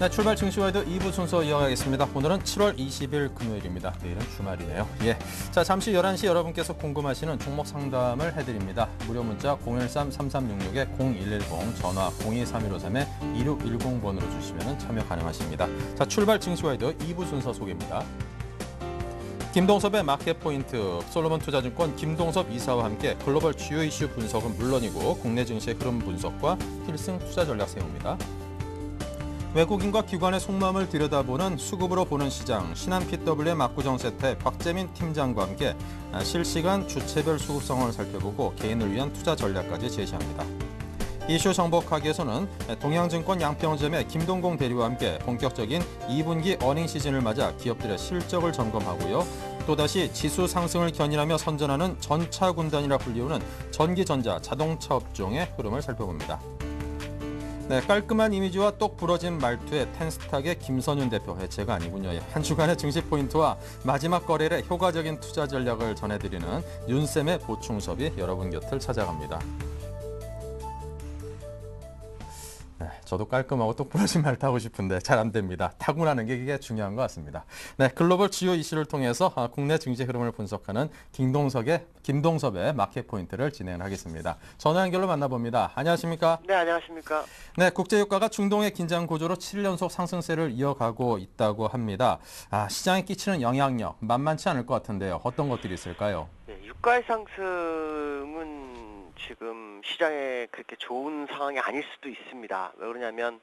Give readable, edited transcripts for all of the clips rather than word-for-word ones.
네, 출발 증시와이드 2부 순서 이어가겠습니다. 오늘은 7월 20일 금요일입니다. 내일은 주말이네요. 예. 자, 잠시 11시 여러분께서 궁금하시는 종목 상담을 해드립니다. 무료 문자 013-3366-0110, 전화 023153-2610번으로 주시면 참여 가능하십니다. 자, 출발 증시와이드 2부 순서 소개입니다. 김동섭의 마켓포인트, 솔로몬 투자증권 김동섭 이사와 함께 글로벌 주요 이슈 분석은 물론이고 국내 증시의 흐름 분석과 필승 투자 전략 세웁니다. 외국인과 기관의 속마음을 들여다보는 수급으로 보는 시장, 신한 PW의 막구정세태 박재민 팀장과 함께 실시간 주체별 수급 상황을 살펴보고 개인을 위한 투자 전략까지 제시합니다. 이슈 정복하기에서는 동양증권 양평점의 김동공 대리와 함께 본격적인 2분기 어닝 시즌을 맞아 기업들의 실적을 점검하고요. 또다시 지수 상승을 견인하며 선전하는 전차 군단이라 불리우는 전기전자, 자동차 업종의 흐름을 살펴봅니다. 네, 깔끔한 이미지와 똑 부러진 말투의 텐스탁의 김선윤 대표, 해체가 아니군요. 한 주간의 증시 포인트와 마지막 거래일의 효과적인 투자 전략을 전해드리는 윤쌤의 보충섭이 여러분 곁을 찾아갑니다. 네, 저도 깔끔하고 똑 부러진 말투 하고 싶은데 잘 안 됩니다. 타고나는 게 이게 중요한 것 같습니다. 네, 글로벌 주요 이슈를 통해서 국내 증시 흐름을 분석하는 김동섭의 마켓 포인트를 진행하겠습니다. 전화 연결로 만나봅니다. 안녕하십니까? 네, 안녕하십니까? 네, 국제유가가 중동의 긴장 고조로 7연속 상승세를 이어가고 있다고 합니다. 시장에 끼치는 영향력 만만치 않을 것 같은데요. 어떤 것들이 있을까요? 네, 유가의 상승은 지금 시장에 그렇게 좋은 상황이 아닐 수도 있습니다. 왜 그러냐면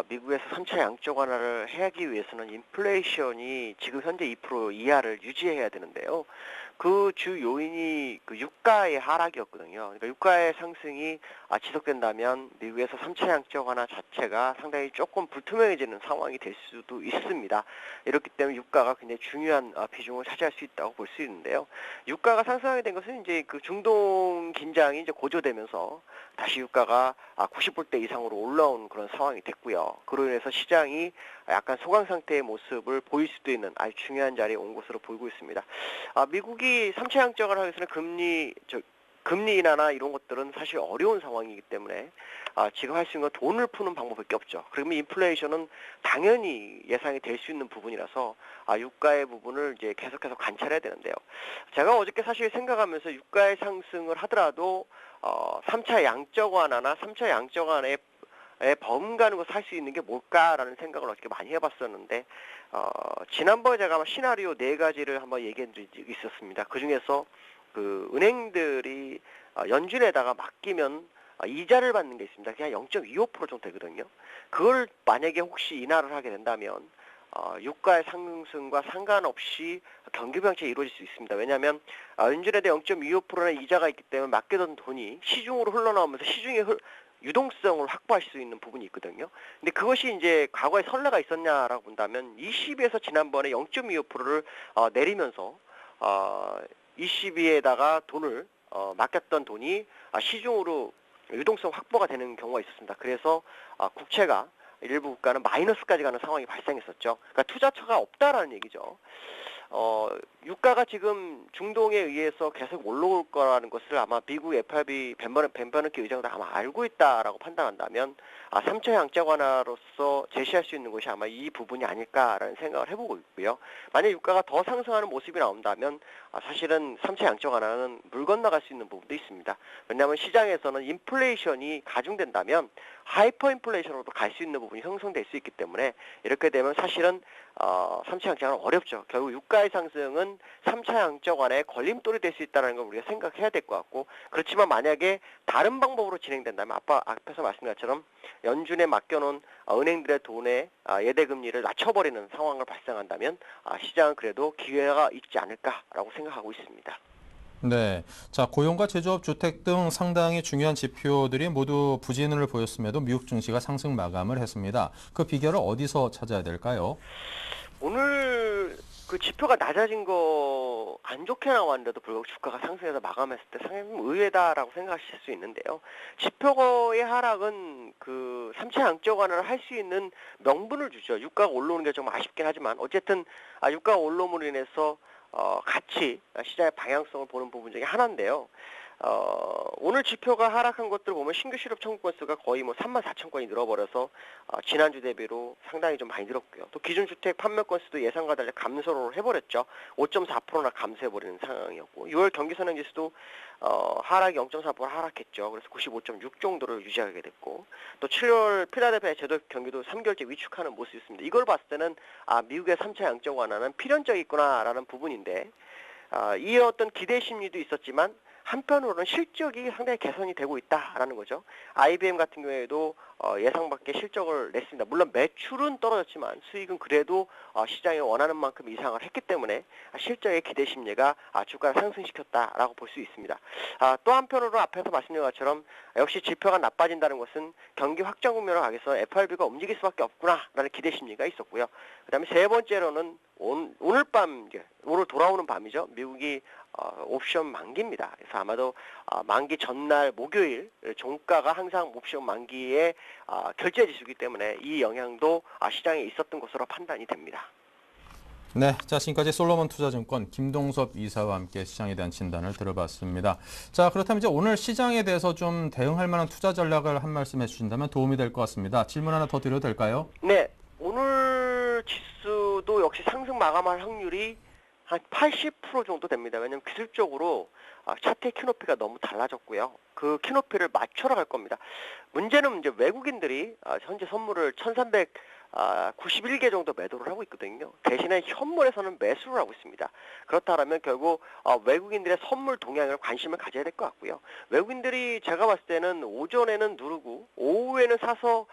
미국에서 3차 양적 완화를 하기 위해서는 인플레이션이 지금 현재 2% 이하를 유지해야 되는데요. 그 주 요인이 그 유가의 하락이었거든요. 그러니까 유가의 상승이 지속된다면 미국에서 3차 양적 완화 자체가 상당히 조금 불투명해지는 상황이 될 수도 있습니다. 이렇기 때문에 유가가 굉장히 중요한 비중을 차지할 수 있다고 볼 수 있는데요. 유가가 상승하게 된 것은 이제 그 중동 긴장이 이제 고조되면서 다시 유가가 90불대 이상으로 올라온 그런 상황이 됐고요. 그로 인해서 시장이 약간 소강 상태의 모습을 보일 수도 있는 아주 중요한 자리에 온 것으로 보이고 있습니다. 미국이 3차 양적을 하기 위해서는 금리 인하나 이런 것들은 사실 어려운 상황이기 때문에 지금 할 수 있는 건 돈을 푸는 방법밖에 없죠. 그러면 인플레이션은 당연히 예상이 될 수 있는 부분이라서 유가의 부분을 이제 계속해서 관찰해야 되는데요. 제가 어저께 사실 생각하면서 유가의 상승을 하더라도 3차 양적 완화나 3차 양적 완화의 버금가는 것을 할 수 있는 게 뭘까라는 생각을 어저께 많이 해봤었는데 지난번에 제가 아마 시나리오 4가지를 한번 얘기해 드린 적이 있었습니다. 그 중에서 그 은행들이 연준에다가 맡기면 이자를 받는 게 있습니다. 그냥 0.25% 정도 되거든요. 그걸 만약에 혹시 인하를 하게 된다면 유가의 상승과 상관없이 경기 부양책이 이루어질 수 있습니다. 왜냐하면 연준에다 0.25%의 이자가 있기 때문에 맡겨둔 돈이 시중으로 흘러나오면서 시중에 유동성을 확보할 수 있는 부분이 있거든요. 근데 그것이 이제 과거에 선례가 있었냐라고 본다면 20에서 지난번에 0.25%를 내리면서 22에다가 돈을 맡겼던 돈이 시중으로 유동성 확보가 되는 경우가 있었습니다. 그래서 국채가 일부 국가는 마이너스까지 가는 상황이 발생했었죠. 그러니까 투자처가 없다라는 얘기죠. 유가가 지금 중동에 의해서 계속 올라올 거라는 것을 아마 미국 FRB 벤 버너키 의장도 아마 알고 있다라고 판단한다면 3차 양적 완화로서 제시할 수 있는 것이 아마 이 부분이 아닐까라는 생각을 해보고 있고요. 만약 유가가 더 상승하는 모습이 나온다면 사실은 3차 양적 완화는 물 건너갈 수 있는 부분도 있습니다. 왜냐하면 시장에서는 인플레이션이 가중된다면 하이퍼 인플레이션으로도 갈 수 있는 부분이 형성될 수 있기 때문에 이렇게 되면 사실은 3차 양적 완화는 어렵죠. 결국 유가의 상승은 3차 양적 완화의 걸림돌이 될 수 있다는 걸 우리가 생각해야 될 것 같고, 그렇지만 만약에 다른 방법으로 진행된다면 앞에서 말씀드린 것처럼 연준에 맡겨놓은 은행들의 돈의 예대금리를 낮춰버리는 상황을 발생한다면 시장은 그래도 기회가 있지 않을까라고 생각하고 있습니다. 네, 자, 고용과 제조업, 주택 등 상당히 중요한 지표들이 모두 부진을 보였음에도 미국 증시가 상승 마감을 했습니다. 그 비결을 어디서 찾아야 될까요? 오늘 그 지표가 낮아진 거 안 좋게 나왔는데도 불구하고 주가가 상승해서 마감했을 때 상당히 의외다라고 생각하실 수 있는데요. 지표의 하락은 그 3차 양적 완화를 할 수 있는 명분을 주죠. 유가가 올라오는 게 좀 아쉽긴 하지만 어쨌든 유가가 올라옴으로 인해서 같이 시장의 방향성을 보는 부분 중에 하나인데요. 오늘 지표가 하락한 것들 보면 신규 실업 청구 건수가 거의 뭐 34,000건이 늘어버려서 지난주 대비로 상당히 좀 많이 늘었고요. 또 기준주택 판매 건수도 예상과 달리 감소를 해버렸죠. 5.4%나 감소해버리는 상황이었고 6월 경기선행지수도 하락이 0.4% 하락했죠. 그래서 95.6 정도를 유지하게 됐고 또 7월 필라델피아 제도 경기도 3개월째 위축하는 모습이었습니다. 이걸 봤을 때는 미국의 3차 양적 완화는 필연적이구나라는 부분인데 이 어떤 기대 심리도 있었지만 한편으로는 실적이 상당히 개선이 되고 있다라는 거죠. IBM 같은 경우에도 예상 밖의 실적을 냈습니다. 물론 매출은 떨어졌지만 수익은 그래도 시장이 원하는 만큼 이상을 했기 때문에 실적의 기대 심리가 주가를 상승시켰다라고 볼 수 있습니다. 또 한편으로 앞에서 말씀드린 것처럼 역시 지표가 나빠진다는 것은 경기 확장 국면으로 가겠어 FRB가 움직일 수밖에 없구나라는 기대 심리가 있었고요. 그다음에 세 번째로는 오늘 돌아오는 밤이죠. 미국이 옵션 만기입니다. 그래서 아마도 만기 전날 목요일 종가가 항상 옵션 만기의 결제 지수이기 때문에 이 영향도 시장에 있었던 것으로 판단이 됩니다. 네, 자 지금까지 솔로몬 투자증권 김동섭 이사와 함께 시장에 대한 진단을 들어봤습니다. 자 그렇다면 이제 오늘 시장에 대해서 좀 대응할 만한 투자 전략을 한 말씀 해주신다면 도움이 될 것 같습니다. 질문 하나 더 드려도 될까요? 네, 오늘 지수도 역시 상승 마감할 확률이 한 80% 정도 됩니다. 왜냐하면 기술적으로 차트의 키높이가 너무 달라졌고요. 그 키높이를 맞춰러 갈 겁니다. 문제는 이제 외국인들이 현재 선물을 1391개 정도 매도를 하고 있거든요. 대신에 현물에서는 매수를 하고 있습니다. 그렇다면 결국 외국인들의 선물 동향을 관심을 가져야 될 것 같고요. 외국인들이 제가 봤을 때는 오전에는 누르고 오후에는 사서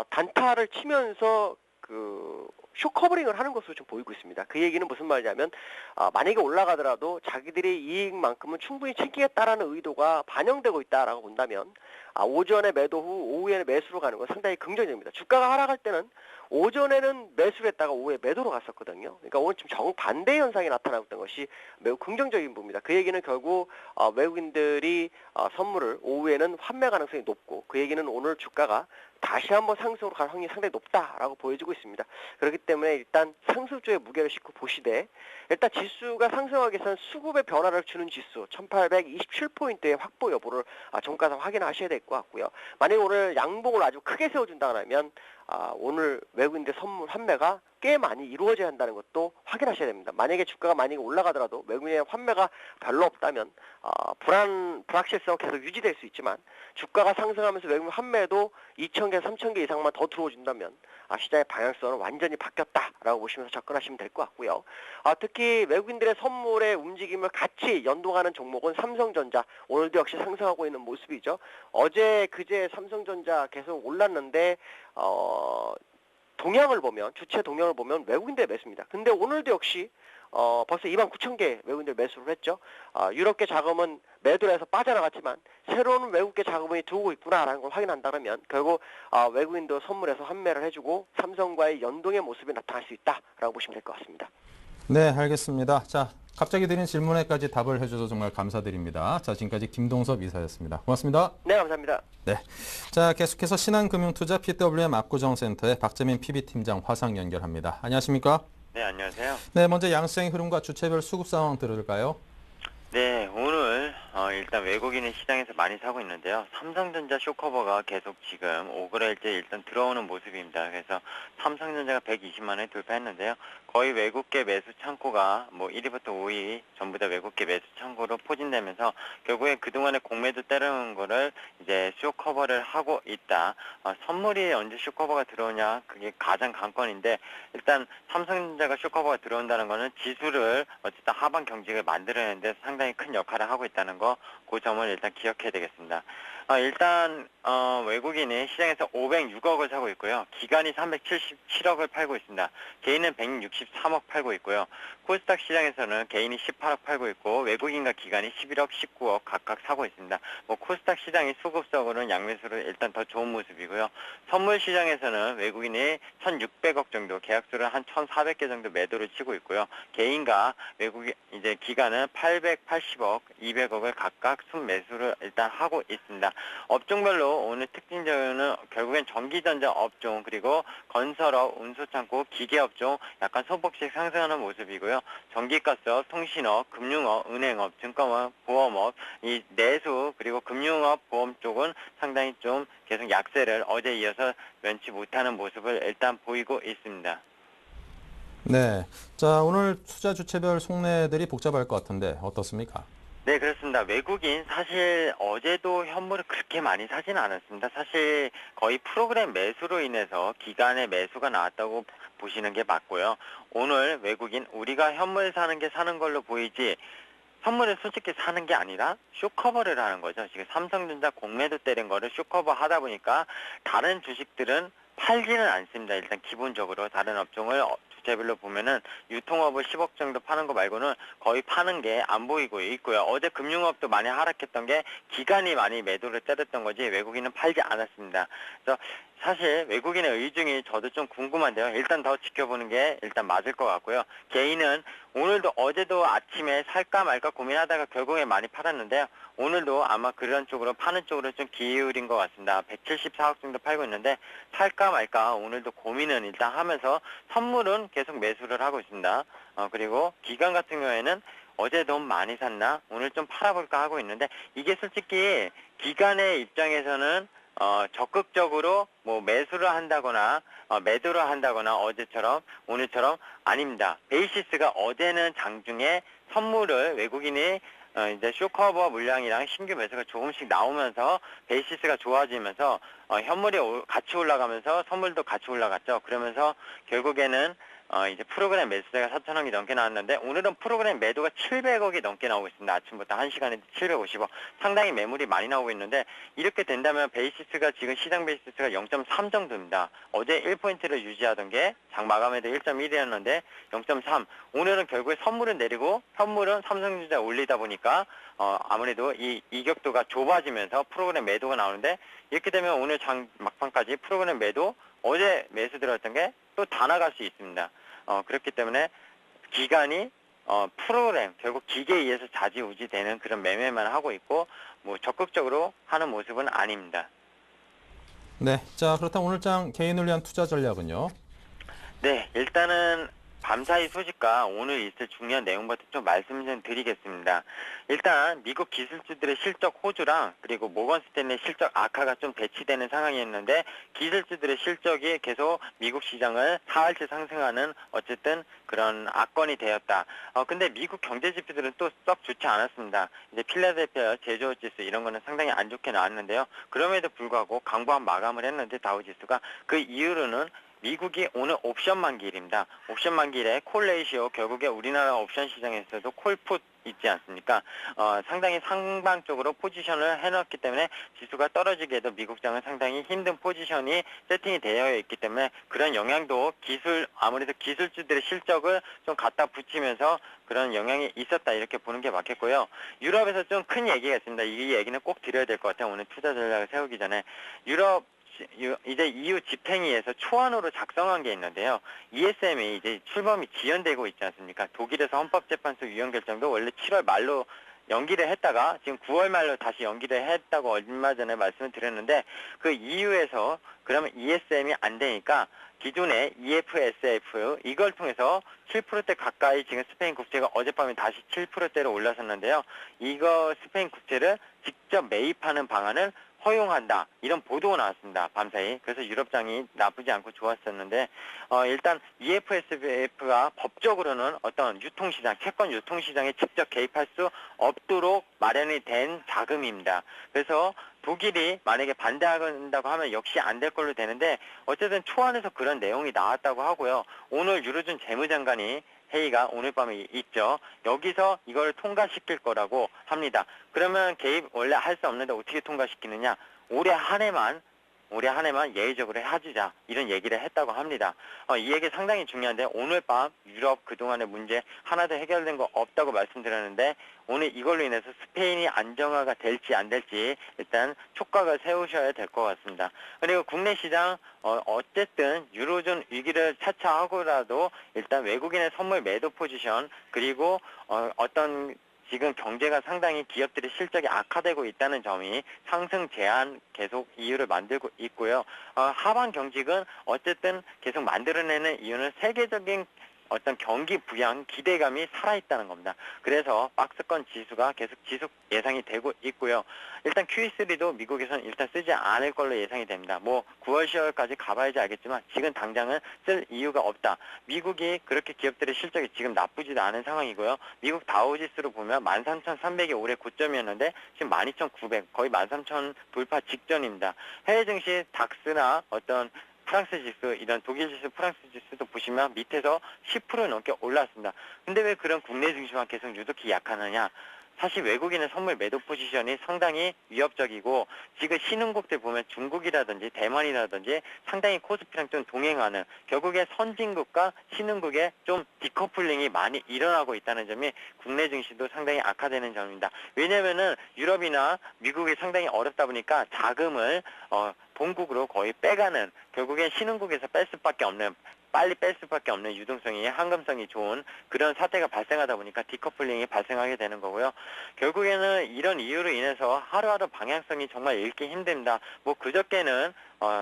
단타를 치면서 쇼커버링을 하는 것으로 좀 보이고 있습니다. 그 얘기는 무슨 말이냐면 만약에 올라가더라도 자기들의 이익만큼은 충분히 챙기겠다라는 의도가 반영되고 있다라고 본다면 오전에 매도 후 오후에 매수로 가는 건 상당히 긍정적입니다. 주가가 하락할 때는 오전에는 매수를 했다가 오후에 매도로 갔었거든요. 그러니까 오늘 지금 정반대 현상이 나타나고 있던 것이 매우 긍정적인 부분입니다. 그 얘기는 결국 외국인들이 선물을 오후에는 환매 가능성이 높고 그 얘기는 오늘 주가가 다시 한번 상승으로 갈 확률이 상당히 높다라고 보여지고 있습니다. 그렇기 때문에 일단 상승주의 무게를 싣고 보시되 일단 지수가 상승하기 위해서는 수급의 변화를 주는 지수 1827포인트의 확보 여부를 종가에서 확인하셔야 될 것 같고요. 만약에 오늘 양봉을 아주 크게 세워준다면 오늘 외국인들 선물 환매가 꽤 많이 이루어져야 한다는 것도 확인하셔야 됩니다. 만약에 주가가 올라가더라도 외국인의 환매가 별로 없다면 불확실성 계속 유지될 수 있지만 주가가 상승하면서 외국인 환매도 2,000개, 3,000개 이상만 더 들어준다면 시장의 방향성은 완전히 바뀌었다라고 보시면서 접근하시면 될 것 같고요. 특히 외국인들의 선물의 움직임을 같이 연동하는 종목은 삼성전자 오늘도 역시 상승하고 있는 모습이죠. 어제 그제 삼성전자 계속 올랐는데 동향을 보면 주체 동향을 보면 외국인들의 매수입니다. 근데 오늘도 역시 벌써 29,000개 외국인들 매수를 했죠. 유럽계 자금은 매도를 해서 빠져나갔지만 새로운 외국계 자금이 들어오고 있구나라는 걸 확인한다면 결국 외국인도 선물에서 환매를 해주고 삼성과의 연동의 모습이 나타날 수 있다라고 보시면 될 것 같습니다. 네, 알겠습니다. 자, 갑자기 드린 질문에까지 답을 해주셔서 정말 감사드립니다. 자, 지금까지 김동섭 이사였습니다. 고맙습니다. 네, 감사합니다. 네, 자 계속해서 신한금융투자 PWM 압구정센터의 박재민 PB팀장 화상 연결합니다. 안녕하십니까? 네, 안녕하세요. 네, 먼저 양시장의 흐름과 주체별 수급 상황 들어줄까요? 네, 오늘 일단 외국인이 시장에서 많이 사고 있는데요. 삼성전자 쇼커버가 계속 지금 5거래일째 일단 들어오는 모습입니다. 그래서 삼성전자가 120만 원에 돌파했는데요. 거의 외국계 매수 창고가 1위부터 5위 전부 다 외국계 매수 창고로 포진되면서 결국에 그동안에 공매도 때려놓은 거를 이제 쇼커버를 하고 있다. 선물이 언제 쇼커버가 들어오냐 그게 가장 관건인데 일단 삼성전자가 쇼커버가 들어온다는 거는 지수를 어쨌든 하방 경직을 만들어내는데 상당히 큰 역할을 하고 있다는 거, 그 점을 일단 기억해야 되겠습니다. 일단 외국인이 시장에서 506억을 사고 있고요. 기관이 377억을 팔고 있습니다. 개인은 163억 팔고 있고요. 코스닥 시장에서는 개인이 18억 팔고 있고 외국인과 기관이 11억, 19억 각각 사고 있습니다. 코스닥 시장이 수급적으로는 양매수로 일단 더 좋은 모습이고요. 선물 시장에서는 외국인이 1,600억 정도, 계약수는 한 1,400개 정도 매도를 치고 있고요. 개인과 기관은 880억, 200억을 각각 순매수를 일단 하고 있습니다. 업종별로 오늘 특징적으로는 결국엔 전기전자 업종, 그리고 건설업, 운수창고, 기계업종 약간 소폭씩 상승하는 모습이고요. 전기가스업, 통신업, 금융업, 은행업, 증권업, 보험업, 이 내수 그리고 금융업, 보험 쪽은 상당히 좀 계속 약세를 어제 이어서 면치 못하는 모습을 일단 보이고 있습니다. 네. 자, 오늘 투자 주체별 속내들이 복잡할 것 같은데 어떻습니까? 네, 그렇습니다. 외국인 사실 어제도 현물을 그렇게 많이 사진 않았습니다. 사실 거의 프로그램 매수로 인해서 기간의 매수가 나왔다고 보시는 게 맞고요. 오늘 외국인 우리가 현물 사는 게 사는 걸로 보이지 선물을 솔직히 사는 게 아니라 쇼커버를 하는 거죠. 지금 삼성전자 공매도 때린 거를 쇼커버 하다 보니까 다른 주식들은 팔지는 않습니다. 일단 기본적으로 다른 업종을 주체별로 보면은 유통업을 10억 정도 파는 거 말고는 거의 파는 게 안 보이고 있고요. 어제 금융업도 많이 하락했던 게 기관이 많이 매도를 때렸던 거지 외국인은 팔지 않았습니다. 그래서 사실 외국인의 의중이 저도 좀 궁금한데요. 일단 더 지켜보는 게 일단 맞을 것 같고요. 개인은 오늘도 어제도 아침에 살까 말까 고민하다가 결국에 많이 팔았는데요. 오늘도 아마 그런 쪽으로 파는 쪽으로 좀 기울인 것 같습니다. 174억 정도 팔고 있는데 살까 말까 오늘도 고민은 일단 하면서 선물은 계속 매수를 하고 있습니다. 그리고 기관 같은 경우에는 어제 너무 많이 샀나 오늘 좀 팔아볼까 하고 있는데 이게 솔직히 기관의 입장에서는 적극적으로 뭐 매수를 한다거나 매도를 한다거나 어제처럼 오늘처럼 아닙니다. 베이시스가 어제는 장중에 선물을 외국인이 이제 쇼커버 물량이랑 신규 매수가 조금씩 나오면서 베이시스가 좋아지면서 현물이 같이 올라가면서 선물도 같이 올라갔죠. 그러면서 결국에는 이제 프로그램 매수세가 4천억이 넘게 나왔는데 오늘은 프로그램 매도가 700억이 넘게 나오고 있습니다. 아침부터 1시간에 750억. 상당히 매물이 많이 나오고 있는데 이렇게 된다면 베이시스가 지금 시장 베이시스가 0.3 정도입니다. 어제 1포인트를 유지하던 게 장 마감에도 1.1이었는데 0.3. 오늘은 결국에 선물은 내리고 현물은 삼성전자 올리다 보니까 아무래도 이 이격도가 좁아지면서 프로그램 매도가 나오는데 이렇게 되면 오늘 장 막판까지 프로그램 매도 어제 매수 들어왔던 게 또 다 나갈 수 있습니다. 그렇기 때문에 기간이 프로그램 결국 기계에 의해서 좌지우지 되는 그런 매매만 하고 있고 뭐 적극적으로 하는 모습은 아닙니다. 네. 자, 그렇다면 오늘 장 개인을 위한 투자 전략은요? 네, 일단은 밤사이 소식과 오늘 있을 중요한 내용부터 좀 말씀 좀 드리겠습니다. 일단 미국 기술주들의 실적 호주랑 그리고 모건 스탠리 실적 악화가 좀 대치되는 상황이었는데 기술주들의 실적이 계속 미국 시장을 사흘째 상승하는 어쨌든 그런 악건이 되었다. 근데 미국 경제 지표들은 또 썩 좋지 않았습니다. 이제 필라델피아 제조업 지수 이런 거는 상당히 안 좋게 나왔는데요. 그럼에도 불구하고 강보한 마감을 했는데 다우 지수가 그 이후로는 미국이 오늘 옵션 만기일입니다. 옵션 만기일에 콜 레이시오 결국에 우리나라 옵션 시장에서도 콜풋 있지 않습니까? 상당히 상방적으로 포지션을 해놨기 때문에 지수가 떨어지게도 미국장은 상당히 힘든 포지션이 세팅이 되어 있기 때문에 그런 영향도 아무래도 기술주들의 실적을 좀 갖다 붙이면서 그런 영향이 있었다 이렇게 보는 게 맞겠고요. 유럽에서 좀 큰 얘기가 있습니다. 이 얘기는 꼭 드려야 될 것 같아요. 오늘 투자 전략을 세우기 전에 유럽 이제 EU 집행위에서 초안으로 작성한 게 있는데요. ESM이 이제 출범이 지연되고 있지 않습니까? 독일에서 헌법재판소 유연 결정도 원래 7월 말로 연기를 했다가 지금 9월 말로 다시 연기를 했다고 얼마 전에 말씀을 드렸는데 그 EU에서 그러면 ESM이 안 되니까 기존의 EFSF 이걸 통해서 7%대 가까이 지금 스페인 국채가 어젯밤에 다시 7%대로 올라섰는데요. 이거 스페인 국채를 직접 매입하는 방안을 허용한다. 이런 보도가 나왔습니다. 밤사이. 그래서 유럽장이 나쁘지 않고 좋았었는데 일단 EFSF가 법적으로는 어떤 유통시장, 채권 유통시장에 직접 개입할 수 없도록 마련이 된 자금입니다. 그래서 독일이 만약에 반대한다고 하면 역시 안 될 걸로 되는데 어쨌든 초안에서 그런 내용이 나왔다고 하고요. 오늘 유로존 재무장관이 회의가 오늘 밤에 있죠. 여기서 이걸 통과시킬 거라고 합니다. 그러면 개입 원래 할 수 없는데 어떻게 통과시키느냐? 올해 한 해만 예외적으로 해주자 이런 얘기를 했다고 합니다. 이 얘기 상당히 중요한데 오늘 밤 유럽 그동안의 문제 하나도 해결된 거 없다고 말씀드렸는데 오늘 이걸로 인해서 스페인이 안정화가 될지 안 될지 일단 촉각을 세우셔야 될 것 같습니다. 그리고 국내 시장 어쨌든 유로존 위기를 차차하고라도 일단 외국인의 선물 매도 포지션 그리고 어떤 지금 경제가 상당히 기업들의 실적이 악화되고 있다는 점이 상승 제한 계속 이유를 만들고 있고요. 하반 경직은 어쨌든 계속 만들어내는 이유는 세계적인 어떤 경기 부양 기대감이 살아있다는 겁니다. 그래서 박스권 지수가 계속 지속 예상이 되고 있고요. 일단 QE3도 미국에서는 일단 쓰지 않을 걸로 예상이 됩니다. 뭐 9월, 10월까지 가봐야지 알겠지만 지금 당장은 쓸 이유가 없다. 미국이 그렇게 기업들의 실적이 지금 나쁘지도 않은 상황이고요. 미국 다우지수로 보면 13,300이 올해 고점이었는데 지금 12,900 거의 13,000 돌파 직전입니다. 해외 증시 닥스나 어떤 프랑스 지수, 이런 독일 지수, 프랑스 지수도 보시면 밑에서 10% 넘게 올랐습니다. 근데 왜 그런 국내 증시만 계속 유독히 약하느냐? 사실 외국인의 선물 매도 포지션이 상당히 위협적이고 지금 신흥국들 보면 중국이라든지 대만이라든지 상당히 코스피랑 좀 동행하는 결국에 선진국과 신흥국의 좀 디커플링이 많이 일어나고 있다는 점이 국내 증시도 상당히 악화되는 점입니다. 왜냐면은 유럽이나 미국이 상당히 어렵다 보니까 자금을 본국으로 거의 빼가는 결국엔 신흥국에서 뺄 수밖에 없는 빨리 뺄 수밖에 없는 유동성이 황금성이 좋은 그런 사태가 발생하다 보니까 디커플링이 발생하게 되는 거고요. 결국에는 이런 이유로 인해서 하루하루 방향성이 정말 읽기 힘듭니다. 뭐 그저께는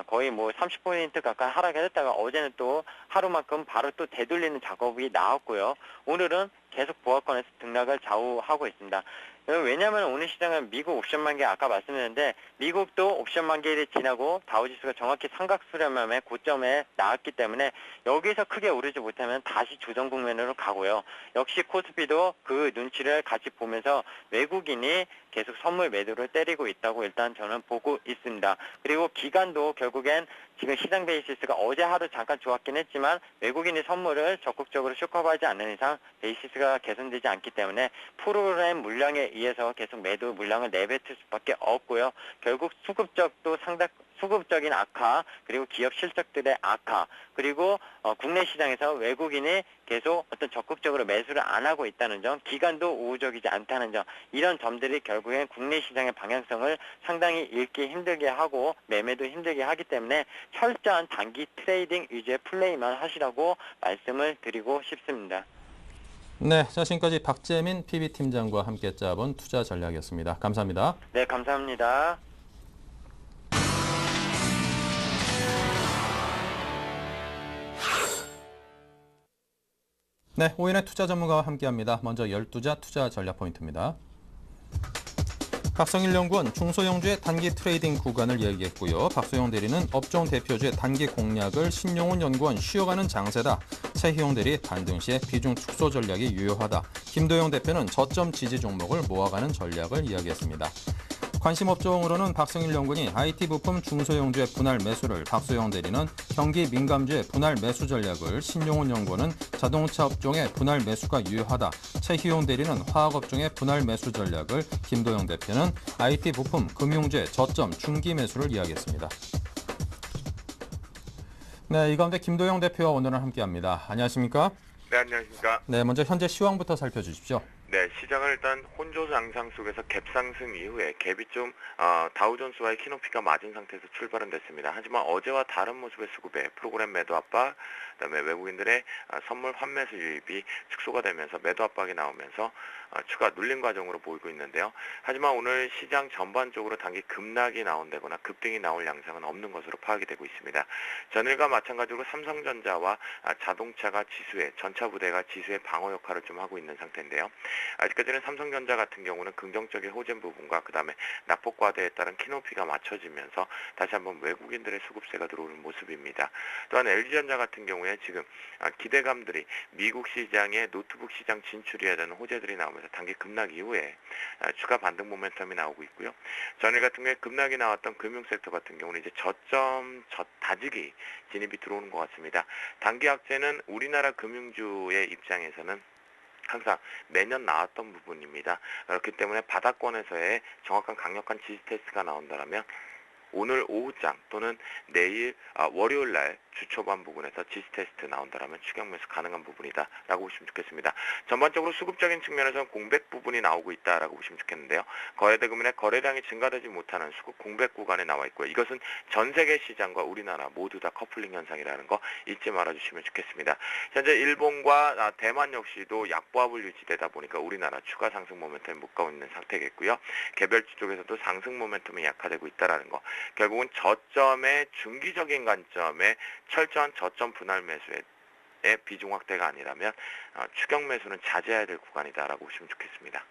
거의 뭐 30포인트 가까이 하락했다가 어제는 또 하루만큼 바로 또 되돌리는 작업이 나왔고요. 오늘은 계속 보합권에서 등락을 좌우하고 있습니다. 왜냐하면 오늘 시장은 미국 옵션 만기 아까 말씀드렸는데 미국도 옵션 만기를 지나고 다우지수가 정확히 삼각수렴함의 고점에 나왔기 때문에 여기서 크게 오르지 못하면 다시 조정 국면으로 가고요. 역시 코스피도 그 눈치를 같이 보면서 외국인이 계속 선물 매도를 때리고 있다고 일단 저는 보고 있습니다. 그리고 기간도 결국엔 지금 시장 베이시스가 어제 하루 잠깐 좋았긴 했지만 외국인이 선물을 적극적으로 쇼커버하지 않는 이상 베이시스가 개선되지 않기 때문에 프로그램 물량에 의해서 계속 매도 물량을 내뱉을 수밖에 없고요. 결국 수급적인 악화 그리고 기업 실적들의 악화 그리고 국내 시장에서 외국인이 계속 어떤 적극적으로 매수를 안 하고 있다는 점 기간도 우호적이지 않다는 점 이런 점들이 결국엔 국내 시장의 방향성을 상당히 읽기 힘들게 하고 매매도 힘들게 하기 때문에 철저한 단기 트레이딩 위주의 플레이만 하시라고 말씀을 드리고 싶습니다. 네, 자, 지금까지 박재민 PB팀장과 함께 짜본 투자 전략이었습니다. 감사합니다. 네, 감사합니다. 네, 오인의 투자 전문가와 함께합니다. 먼저 12자 투자 전략 포인트입니다. 박성일 연구원 중소형주의 단기 트레이딩 구간을 이야기했고요. 박소영 대리는 업종 대표주의 단기 공략을 신용훈 연구원 쉬어가는 장세다. 최희용 대리 반등 시에 비중 축소 전략이 유효하다. 김도영 대표는 저점 지지 종목을 모아가는 전략을 이야기했습니다. 관심 업종으로는 박성일 연구원이 IT 부품 중소형주의 분할 매수를, 박소영 대리는 경기 민감주의 분할 매수 전략을, 신용훈 연구원은 자동차 업종의 분할 매수가 유효하다. 최희용 대리는 화학 업종의 분할 매수 전략을, 김도영 대표는 IT 부품 금융주의 저점 중기 매수를 이야기했습니다. 네, 이 가운데 김도영 대표와 오늘은 함께합니다. 안녕하십니까? 네, 안녕하십니까. 네, 먼저 현재 시황부터 살펴주십시오. 네, 시장은 일단 혼조 장상 속에서 갭상승 이후에 갭이 좀 다우존스와의 키높이가 맞은 상태에서 출발은 됐습니다. 하지만 어제와 다른 모습의 수급에 프로그램 매도 압박, 그다음에 외국인들의 선물 환매수 유입이 축소가 되면서 매도 압박이 나오면서 추가 눌림 과정으로 보이고 있는데요. 하지만 오늘 시장 전반적으로 단기 급락이 나온다거나 급등이 나올 양상은 없는 것으로 파악이 되고 있습니다. 전일과 마찬가지로 삼성전자와 자동차가 지수에, 전차 부대가 지수의 방어 역할을 좀 하고 있는 상태인데요. 아직까지는 삼성전자 같은 경우는 긍정적인 호재 부분과 그 다음에 낙폭 과대에 따른 키높이가 맞춰지면서 다시 한번 외국인들의 수급세가 들어오는 모습입니다. 또한 LG전자 같은 경우에 지금 기대감들이 미국 시장에 노트북 시장 진출해야 되는 호재들이 나오면서 단기 급락 이후에 추가 반등 모멘텀이 나오고 있고요. 전일 같은 경우에 급락이 나왔던 금융섹터 같은 경우는 이제 저점 다지기 진입이 들어오는 것 같습니다. 단기 악재는 우리나라 금융주의 입장에서는 항상 매년 나왔던 부분입니다. 그렇기 때문에 바닥권에서의 정확한 강력한 지지 테스트가 나온다면 오늘 오후장 또는 내일 월요일 날 주 초반 부분에서 지수 테스트 나온다라면 추격 매수 가능한 부분이다라고 보시면 좋겠습니다. 전반적으로 수급적인 측면에서는 공백 부분이 나오고 있다라고 보시면 좋겠는데요. 거래대금의 거래량이 증가되지 못하는 수급 공백 구간에 나와 있고요. 이것은 전 세계 시장과 우리나라 모두 다 커플링 현상이라는 거 잊지 말아주시면 좋겠습니다. 현재 일본과 대만 역시도 약보합을 유지되다 보니까 우리나라 추가 상승 모멘텀이 못 가고 있는 상태겠고요. 개별주 쪽에서도 상승 모멘텀이 약화되고 있다는 거. 결국은 저점의 중기적인 관점에 철저한 저점 분할 매수의 비중 확대가 아니라면 추격 매수는 자제해야 될 구간이다라고 보시면 좋겠습니다.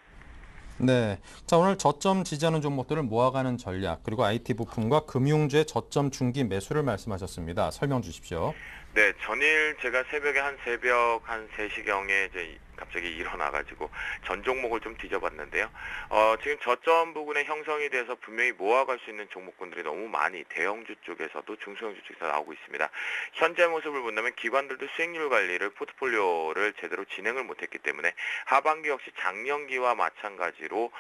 네, 자 오늘 저점 지지하는 종목들을 모아가는 전략 그리고 IT 부품과 금융주의 저점 중기 매수를 말씀하셨습니다. 설명 주십시오. 네, 전일 제가 새벽 한 3시경에 이제 갑자기 일어나가지고 전 종목을 좀 뒤져봤는데요. 지금 저점 부분에 형성이 돼서 분명히 모아갈 수 있는 종목군들이 너무 많이 대형주 쪽에서도 중소형주 쪽에서 나오고 있습니다. 현재 모습을 본다면 기관들도 수익률 관리를 포트폴리오를 제대로 진행을 못했기 때문에 하반기 역시 작년기와 마찬가지로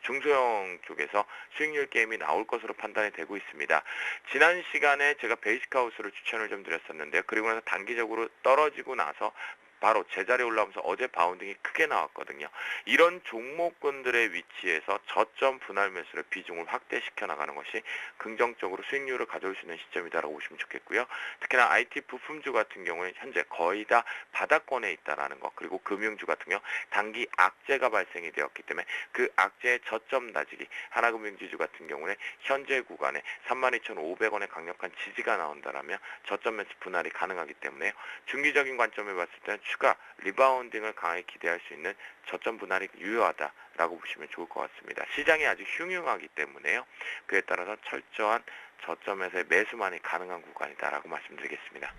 중소형 쪽에서 수익률 게임이 나올 것으로 판단이 되고 있습니다. 지난 시간에 제가 베이식하우스를 추천을 좀 드렸었는데요. 그리고 나서 단기적으로 떨어지고 나서 바로 제자리에 올라오면서 어제 바운딩이 크게 나왔거든요. 이런 종목군들의 위치에서 저점 분할 매수의 비중을 확대시켜 나가는 것이 긍정적으로 수익률을 가져올 수 있는 시점이다라고 보시면 좋겠고요. 특히나 IT 부품주 같은 경우는 현재 거의 다 바닥권에 있다라는 것, 그리고 금융주 같은 경우 단기 악재가 발생이 되었기 때문에 그 악재의 저점 다지기, 하나금융지주 같은 경우는 현재 구간에 32,500원의 강력한 지지가 나온다라면 저점 매수 분할이 가능하기 때문에요. 중기적인 관점에 봤을 때는 추가 리바운딩을 강하게 기대할 수 있는 저점 분할이 유효하다라고 보시면 좋을 것 같습니다. 시장이 아주 흉흉하기 때문에요. 그에 따라서 철저한 저점에서의 매수만이 가능한 구간이다라고 말씀드리겠습니다.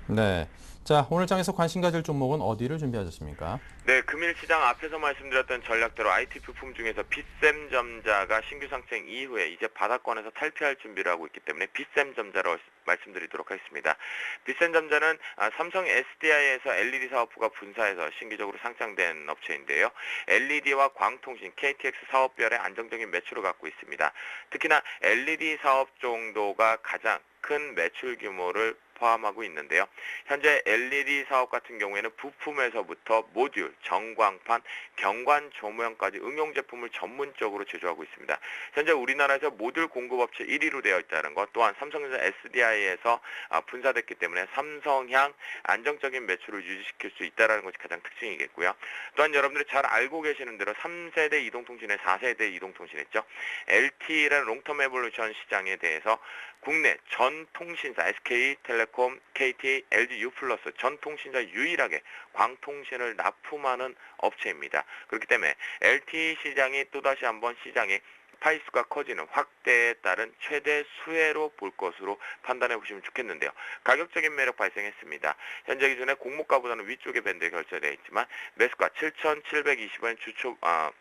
네, 자 오늘 장에서 관심 가질 종목은 어디를 준비하셨습니까? 네, 금일시장 앞에서 말씀드렸던 전략대로 IT 부품 중에서 빗셈전자가 신규 상승 이후에 이제 바닥권에서 탈피할 준비를 하고 있기 때문에 빗셈전자로 말씀드리도록 하겠습니다. 빗셈전자는 삼성 SDI에서 LED 사업부가 분사해서 신규적으로 상장된 업체인데요. LED와 광통신, KTX 사업별의 안정적인 매출을 갖고 있습니다. 특히나 LED 사업 정도가 가장 큰 매출 규모를 포함하고 있는데요. 현재 LED 사업 같은 경우에는 부품에서부터 모듈, 전광판, 경관 조명까지 응용 제품을 전문적으로 제조하고 있습니다. 현재 우리나라에서 모듈 공급업체 1위로 되어 있다는 것, 또한 삼성전자 SDI에서 분사됐기 때문에 삼성향 안정적인 매출을 유지시킬 수 있다는 것이 가장 특징이겠고요. 또한 여러분들이 잘 알고 계시는 대로 3세대 이동통신에 4세대 이동통신 했죠. LTE라는 롱텀 에볼루션 시장에 대해서 국내 전 통신사 SK텔레콤, KT, LG U+, 전 통신사 유일하게 광통신을 납품하는 업체입니다. 그렇기 때문에 LTE 시장이 또다시 한번 시장이 파이수가 커지는 확대에 따른 최대 수혜로 볼 것으로 판단해 보시면 좋겠는데요. 가격적인 매력 발생했습니다. 현재 기준에 공모가보다는 위쪽에 밴드에 결제되어 있지만 매수가 7,720원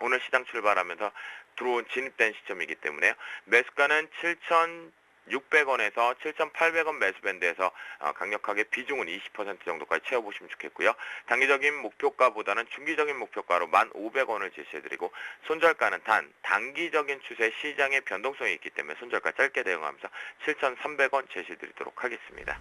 오늘 시장 출발하면서 진입된 시점이기 때문에요. 매수가는 7,600원에서 7,800원 매수 밴드에서 강력하게 비중은 20% 정도까지 채워보시면 좋겠고요. 단기적인 목표가보다는 중기적인 목표가로 1,500원을 제시해드리고 손절가는 단기적인 추세 시장의 변동성이 있기 때문에 손절가 짧게 대응하면서 7,300원 제시해드리도록 하겠습니다.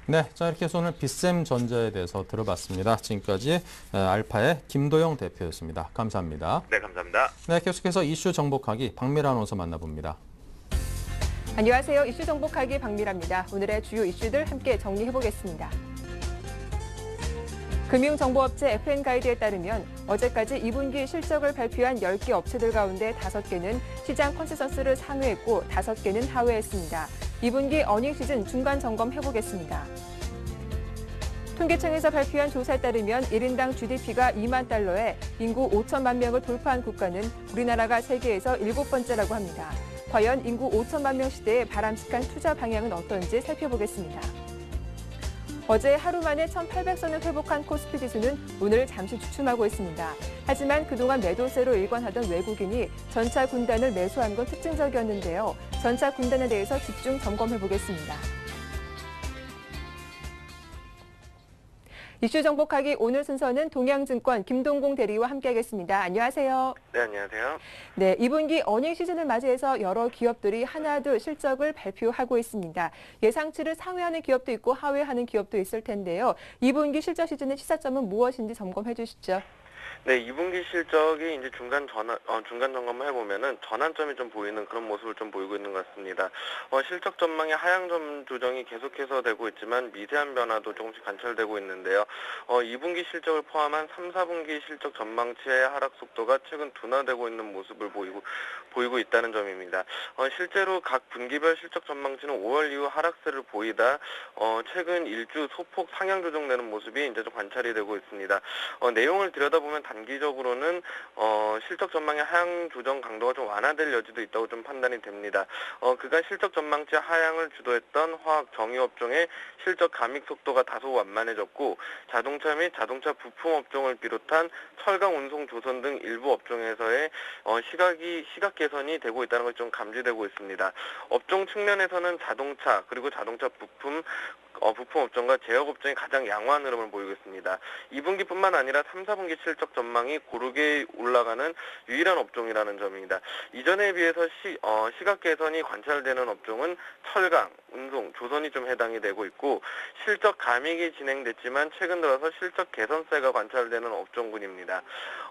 네, 자 이렇게 해서 오늘 빗셈전자에 대해서 들어봤습니다. 지금까지 알파의 김도영 대표였습니다. 감사합니다. 네, 감사합니다. 네, 계속해서 이슈 정복하기 박미라 아나운서 만나봅니다. 안녕하세요. 이슈 정복하기 박미라입니다. 오늘의 주요 이슈들 함께 정리해보겠습니다. 금융정보업체 FN가이드에 따르면 어제까지 2분기 실적을 발표한 10개 업체들 가운데 5개는 시장 컨센서스를 상회했고 5개는 하회했습니다. 2분기 어닝 시즌 중간 점검해보겠습니다. 통계청에서 발표한 조사에 따르면 1인당 GDP가 2만 달러에 인구 5천만 명을 돌파한 국가는 우리나라가 세계에서 7번째라고 합니다. 과연 인구 5천만 명 시대의 바람직한 투자 방향은 어떤지 살펴보겠습니다. 어제 하루 만에 1,800선을 회복한 코스피 지수는 오늘 잠시 주춤하고 있습니다. 하지만 그동안 매도세로 일관하던 외국인이 전차 군단을 매수한 건 특징적이었는데요. 전차 군단에 대해서 집중 점검해 보겠습니다. 이슈 정복하기 오늘 순서는 동양증권 김동공 대리와 함께하겠습니다. 안녕하세요. 네, 안녕하세요. 네, 2분기 어닝 시즌을 맞이해서 여러 기업들이 하나둘 실적을 발표하고 있습니다. 예상치를 상회하는 기업도 있고 하회하는 기업도 있을 텐데요. 2분기 실적 시즌의 시사점은 무엇인지 점검해 주시죠. 네, 2분기 실적이 이제 중간 점검을 해보면은 전환점이 좀 보이는 그런 모습을 좀 보이고 있는 것 같습니다. 실적 전망의 하향 조정이 계속해서 되고 있지만 미세한 변화도 조금씩 관찰되고 있는데요. 2분기 실적을 포함한 3, 4분기 실적 전망치의 하락 속도가 최근 둔화되고 있는 모습을 보이고 있다는 점입니다. 실제로 각 분기별 실적 전망치는 5월 이후 하락세를 보이다 최근 일주 소폭 상향 조정되는 모습이 이제 좀 관찰이 되고 있습니다. 내용을 들여다보면 단기적으로는 실적 전망의 하향 조정 강도가 좀 완화될 여지도 있다고 좀 판단이 됩니다. 그간 실적 전망치 하향을 주도했던 화학 정유업종의 실적 감익 속도가 다소 완만해졌고 자동차 및 자동차 부품 업종을 비롯한 철강 운송 조선 등 일부 업종에서의 시각 개선이 되고 있다는 것이 좀 감지되고 있습니다. 업종 측면에서는 자동차 그리고 자동차 부품 업종과 제약 업종이 가장 양호한 흐름을 보이고 있습니다. 2분기뿐만 아니라 3, 4분기 실적 전망이 고르게 올라가는 유일한 업종이라는 점입니다. 이전에 비해서 시각 개선이 관찰되는 업종은 철강, 운송, 조선이 좀 해당이 되고 있고 실적 감익이 진행됐지만 최근 들어서 실적 개선세가 관찰되는 업종군입니다.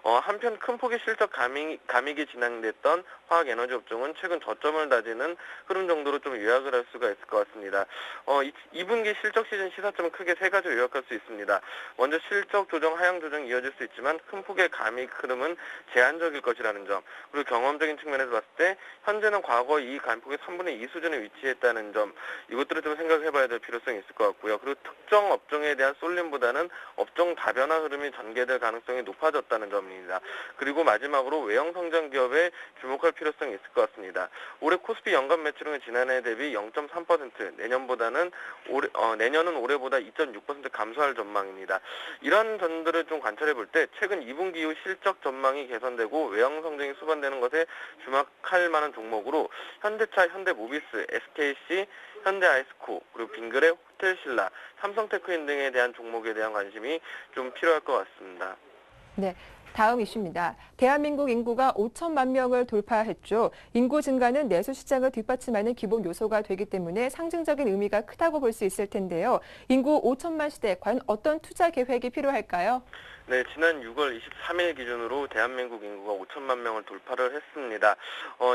한편 큰 폭의 실적 감익이 진행됐던 화학 에너지 업종은 최근 저점을 다지는 흐름 정도로 좀 요약을 할 수가 있을 것 같습니다. 2분기 실적 시즌 시사점은 크게 세 가지로 요약할 수 있습니다. 먼저 실적 조정, 하향 조정이 이어질 수 있지만 큰 폭의 감익 흐름은 제한적일 것이라는 점, 그리고 경험적인 측면에서 봤을 때 현재는 과거 이 감폭의 3분의 2 수준에 위치했다는 점, 이것들을 좀 생각해봐야 될 필요성이 있을 것 같고요. 그리고 특정 업종에 대한 쏠림보다는 업종 다변화 흐름이 전개될 가능성이 높아졌다는 점입니다. 그리고 마지막으로 외형 성장 기업에 주목할 필요성이 있을 것 같습니다. 올해 코스피 연간 매출은 지난해 대비 0.3%, 내년은 올해보다 2.6% 감소할 전망입니다. 이런 점들을 좀 관찰해 볼 때 최근 2분기 이후 실적 전망이 개선되고 외형 성장이 수반되는 것에 주목할 만한 종목으로 현대차, 현대모비스, SKC, 현대아이스코, 그리고 빙그레, 호텔신라, 삼성테크인 등에 대한 종목에 대한 관심이 좀 필요할 것 같습니다. 네. 다음 이슈입니다. 대한민국 인구가 5천만 명을 돌파했죠. 인구 증가는 내수 시장을 뒷받침하는 기본 요소가 되기 때문에 상징적인 의미가 크다고 볼 수 있을 텐데요. 인구 5천만 시대, 과연 어떤 투자 계획이 필요할까요? 네, 지난 6월 23일 기준으로 대한민국 인구가 5천만 명을 돌파를 했습니다.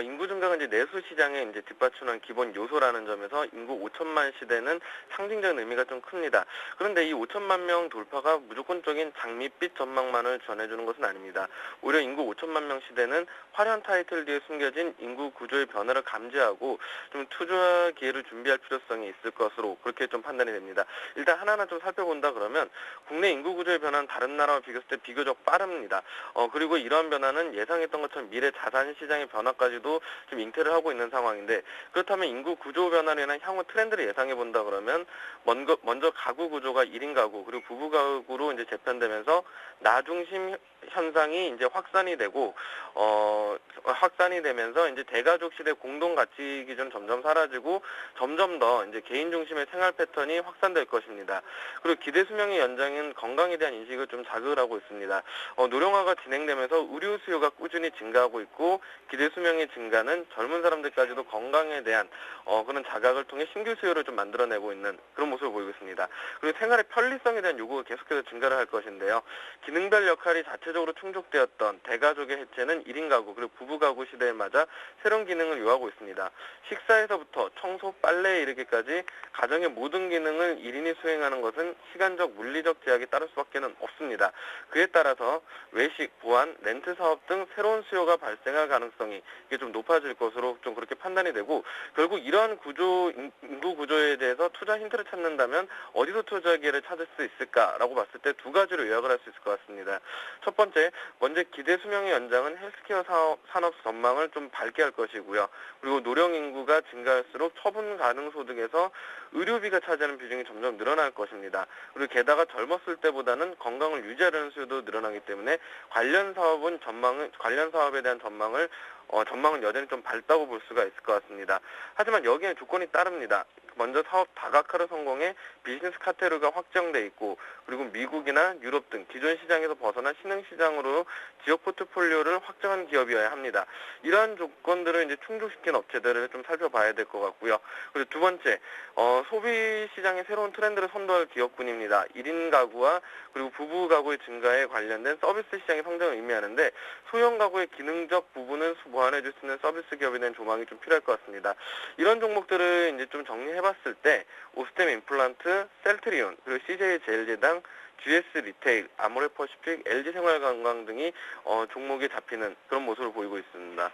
인구 증가가 이제 내수 시장에 이제 뒷받침하는 기본 요소라는 점에서 인구 5천만 시대는 상징적인 의미가 좀 큽니다. 그런데 이 5천만 명 돌파가 무조건적인 장밋빛 전망만을 전해주는 것은 아닙니다. 오히려 인구 5천만 명 시대는 화려한 타이틀 뒤에 숨겨진 인구 구조의 변화를 감지하고 좀 투자 기회를 준비할 필요성이 있을 것으로 그렇게 좀 판단이 됩니다. 일단 하나하나 좀 살펴본다 그러면 국내 인구 구조의 변화는 다른 나라와 비교했을 때 비교적 빠릅니다. 그리고 이러한 변화는 예상했던 것처럼 미래 자산 시장의 변화까지도 좀 잉태를 하고 있는 상황인데, 그렇다면 인구 구조 변화로 인한 향후 트렌드를 예상해 본다 그러면 먼저 가구 구조가 1인 가구 그리고 부부 가구로 이제 재편되면서 나중심 현상이 이제 확산이 되면서 이제 대가족 시대 공동 가치 기준 점점 사라지고 점점 더 이제 개인 중심의 생활 패턴이 확산될 것입니다. 그리고 기대 수명의 연장은 건강에 대한 인식을 좀 자극을 하고 있습니다. 노령화가 진행되면서 의료 수요가 꾸준히 증가하고 있고 기대 수명의 증가는 젊은 사람들까지도 건강에 대한 그런 자각을 통해 신규 수요를 좀 만들어내고 있는 그런 모습을 보이고 있습니다. 그리고 생활의 편리성에 대한 요구가 계속해서 증가를 할 것인데요. 기능별 역할이 자체적으로 충족되었던 대가족의 해체는 1인 가구 그리고 부부 가구 시대에 맞아 새로운 기능을 요하고 있습니다. 식사에서부터 청소, 빨래에 이르기까지 가정의 모든 기능을 1인이 수행하는 것은 시간적, 물리적 제약이 따를 수밖에 없습니다. 그에 따라서 외식, 보안, 렌트 사업 등 새로운 수요가 발생할 가능성이 이게 좀 높아질 것으로 좀 그렇게 판단이 되고, 결국 이러한 인구 구조에 대해서 투자 힌트를 찾는다면 어디서 투자 기회를 찾을 수 있을까라고 봤을 때 두 가지로 요약을 할 수 있을 것 같습니다. 첫 번째, 먼저 기대 수명의 연장은 헬스케어 산업 전망을 좀 밝게 할 것이고요. 그리고 노령 인구가 증가할수록 처분 가능 소득에서 의료비가 차지하는 비중이 점점 늘어날 것입니다. 그리고 게다가 젊었을 때보다는 건강을 유지하려는 수요도 늘어나기 때문에 관련 사업에 대한 전망을 전망은 여전히 좀 밝다고 볼 수가 있을 것 같습니다. 하지만 여기에 조건이 따릅니다. 먼저 사업 다각화를 성공해 비즈니스 카테르가 확정돼 있고, 그리고 미국이나 유럽 등 기존 시장에서 벗어난 신흥 시장으로 지역 포트폴리오를 확정한 기업이어야 합니다. 이러한 조건들을 이제 충족시킨 업체들을 좀 살펴봐야 될 것 같고요. 그리고 두 번째, 소비 시장의 새로운 트렌드를 선도할 기업군입니다. 1인 가구와 그리고 부부 가구의 증가에 관련된 서비스 시장의 성장을 의미하는데, 소형 가구의 기능적 부분을 보완해줄 수 있는 서비스 기업에 대한 조망이 좀 필요할 것 같습니다. 이런 종목들을 이제 좀 정리해봤을 때 오스템 임플란트, 셀트리온, 그리고 CJ 제일제당, GS 리테일, 아모레퍼시픽, LG생활관광 등이 종목에 잡히는 그런 모습을 보이고 있습니다.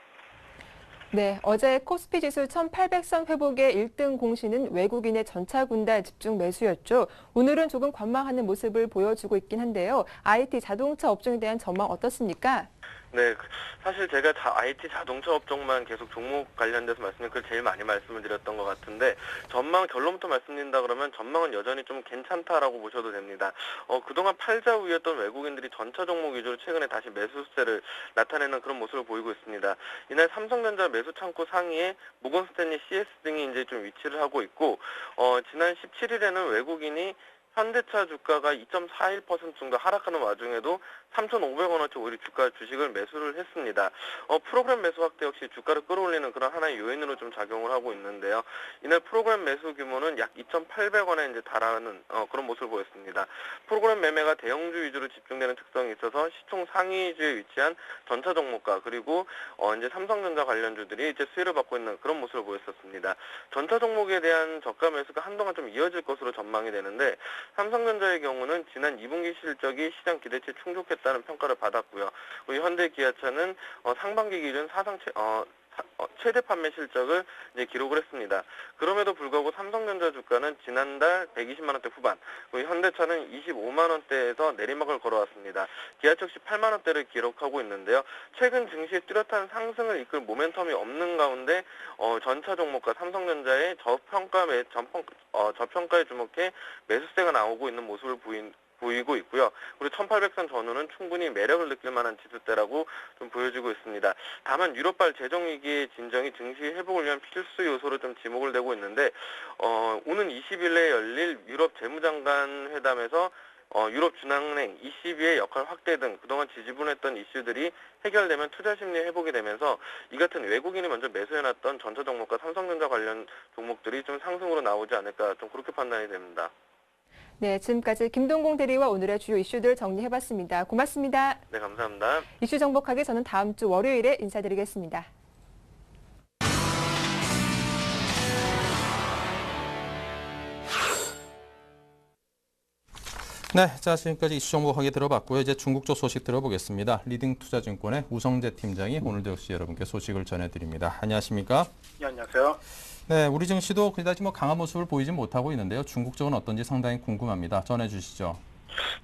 네, 어제 코스피 지수 1800선 회복의 1등 공신은 외국인의 전차 군단 집중 매수였죠. 오늘은 조금 관망하는 모습을 보여주고 있긴 한데요. IT 자동차 업종에 대한 전망 어떻습니까? 네, 사실 제가 IT 자동차 업종만 계속 종목 관련돼서 그걸 제일 많이 말씀을 드렸던 것 같은데, 결론부터 말씀드린다 그러면 전망은 여전히 좀 괜찮다라고 보셔도 됩니다. 그동안 팔자 우위였던 외국인들이 전차 종목 위주로 최근에 다시 매수세를 나타내는 그런 모습을 보이고 있습니다. 이날 삼성전자 매수 창구 상위에 모건스탠리 CS 등이 이제 좀 위치를 하고 있고, 지난 17일에는 외국인이 현대차 주가가 2.41% 정도 하락하는 와중에도 3,500원어치 오히려 주식을 매수를 했습니다. 프로그램 매수 확대 역시 주가를 끌어올리는 그런 하나의 요인으로 좀 작용을 하고 있는데요. 이날 프로그램 매수 규모는 약 2,800원에 이제 달하는 그런 모습을 보였습니다. 프로그램 매매가 대형주 위주로 집중되는 특성이 있어서 시총 상위주에 위치한 전차 종목과 그리고 이제 삼성전자 관련주들이 이제 수혜를 받고 있는 그런 모습을 보였었습니다. 전차 종목에 대한 저가 매수가 한동안 좀 이어질 것으로 전망이 되는데, 삼성전자의 경우는 지난 2분기 실적이 시장 기대치에 충족했다는 평가를 받았고요. 그리고 현대기아차는 상반기 기준 사상 최대 판매 실적을 이제 기록을 했습니다. 그럼에도 불구하고 삼성전자 주가는 지난달 120만 원대 후반, 그리고 현대차는 25만 원대에서 내리막을 걸어왔습니다. 기아차 역시 8만 원대를 기록하고 있는데요. 최근 증시의 뚜렷한 상승을 이끌 모멘텀이 없는 가운데 전차 종목과 삼성전자의 저평가에 주목해 매수세가 나오고 있는 모습을 보이고 있고요. 그리고 1800선 전후는 충분히 매력을 느낄 만한 지수대라고 좀 보여지고 있습니다. 다만 유럽발 재정위기의 진정이 증시 회복을 위한 필수 요소로 좀 지목을 되고 있는데, 오는 20일에 열릴 유럽 재무장관 회담에서 유럽 중앙은행 ECB의 역할 확대 등 그동안 지지분했던 이슈들이 해결되면 투자 심리 회복이 되면서 이 같은 외국인이 먼저 매수해놨던 전차 종목과 삼성전자 관련 종목들이 좀 상승으로 나오지 않을까, 좀 그렇게 판단이 됩니다. 네, 지금까지 김동공 대리와 오늘의 주요 이슈들 정리해봤습니다. 고맙습니다. 네, 감사합니다. 이슈 정복하기 저는 다음 주 월요일에 인사드리겠습니다. 네, 자 지금까지 이슈 정보하게 들어봤고요. 이제 중국 쪽 소식 들어보겠습니다. 리딩투자증권의 우성재 팀장이 오늘도 역시 여러분께 소식을 전해드립니다. 안녕하십니까? 네, 안녕하세요. 네, 우리 증시도 그다지 강한 모습을 보이지 못하고 있는데요. 중국 쪽은 어떤지 상당히 궁금합니다. 전해주시죠.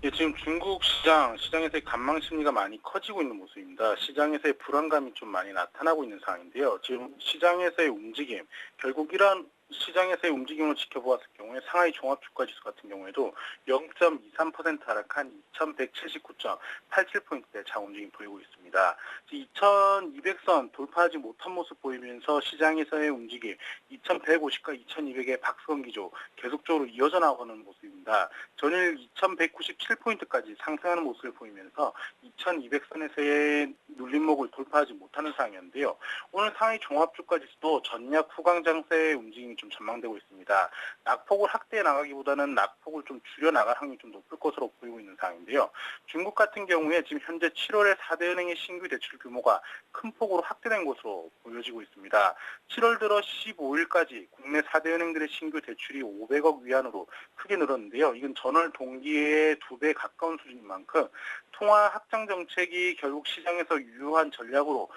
예, 지금 중국 시장에서의 관망 심리가 많이 커지고 있는 모습입니다. 시장에서의 불안감이 좀 많이 나타나고 있는 상황인데요. 지금 시장에서의 움직임, 결국 이러한 시장에서의 움직임을 지켜보았을 경우에 상하이 종합주가지수 같은 경우에도 0.23% 하락한 2179.87포인트대 장움직임 보이고 있습니다. 2200선 돌파하지 못한 모습 보이면서 시장에서의 움직임 2150과 2200의 박스권 기조 계속적으로 이어져 나가는 모습입니다. 전일 2197포인트까지 상승하는 모습을 보이면서 2200선에서의 눌림목을 돌파하지 못하는 상황이었는데요. 오늘 상하이 종합주가지수도 전약 후강 장세의 움직임이 좀 전망되고 있습니다. 낙폭을 확대해 나가기보다는 낙폭을 좀 줄여 나갈 확률이 좀 높을 것으로 보이고 있는 상황인데요. 중국 같은 경우에 지금 현재 7월에 4대은행의 신규 대출 규모가 큰 폭으로 확대된 것으로 보여지고 있습니다. 7월 들어 15일까지 국내 4대은행들의 신규 대출이 500억 위안으로 크게 늘었는데요. 이건 전월 동기의 2배 가까운 수준인 만큼 통화 확장 정책이 결국 시장에서 유효한 전략으로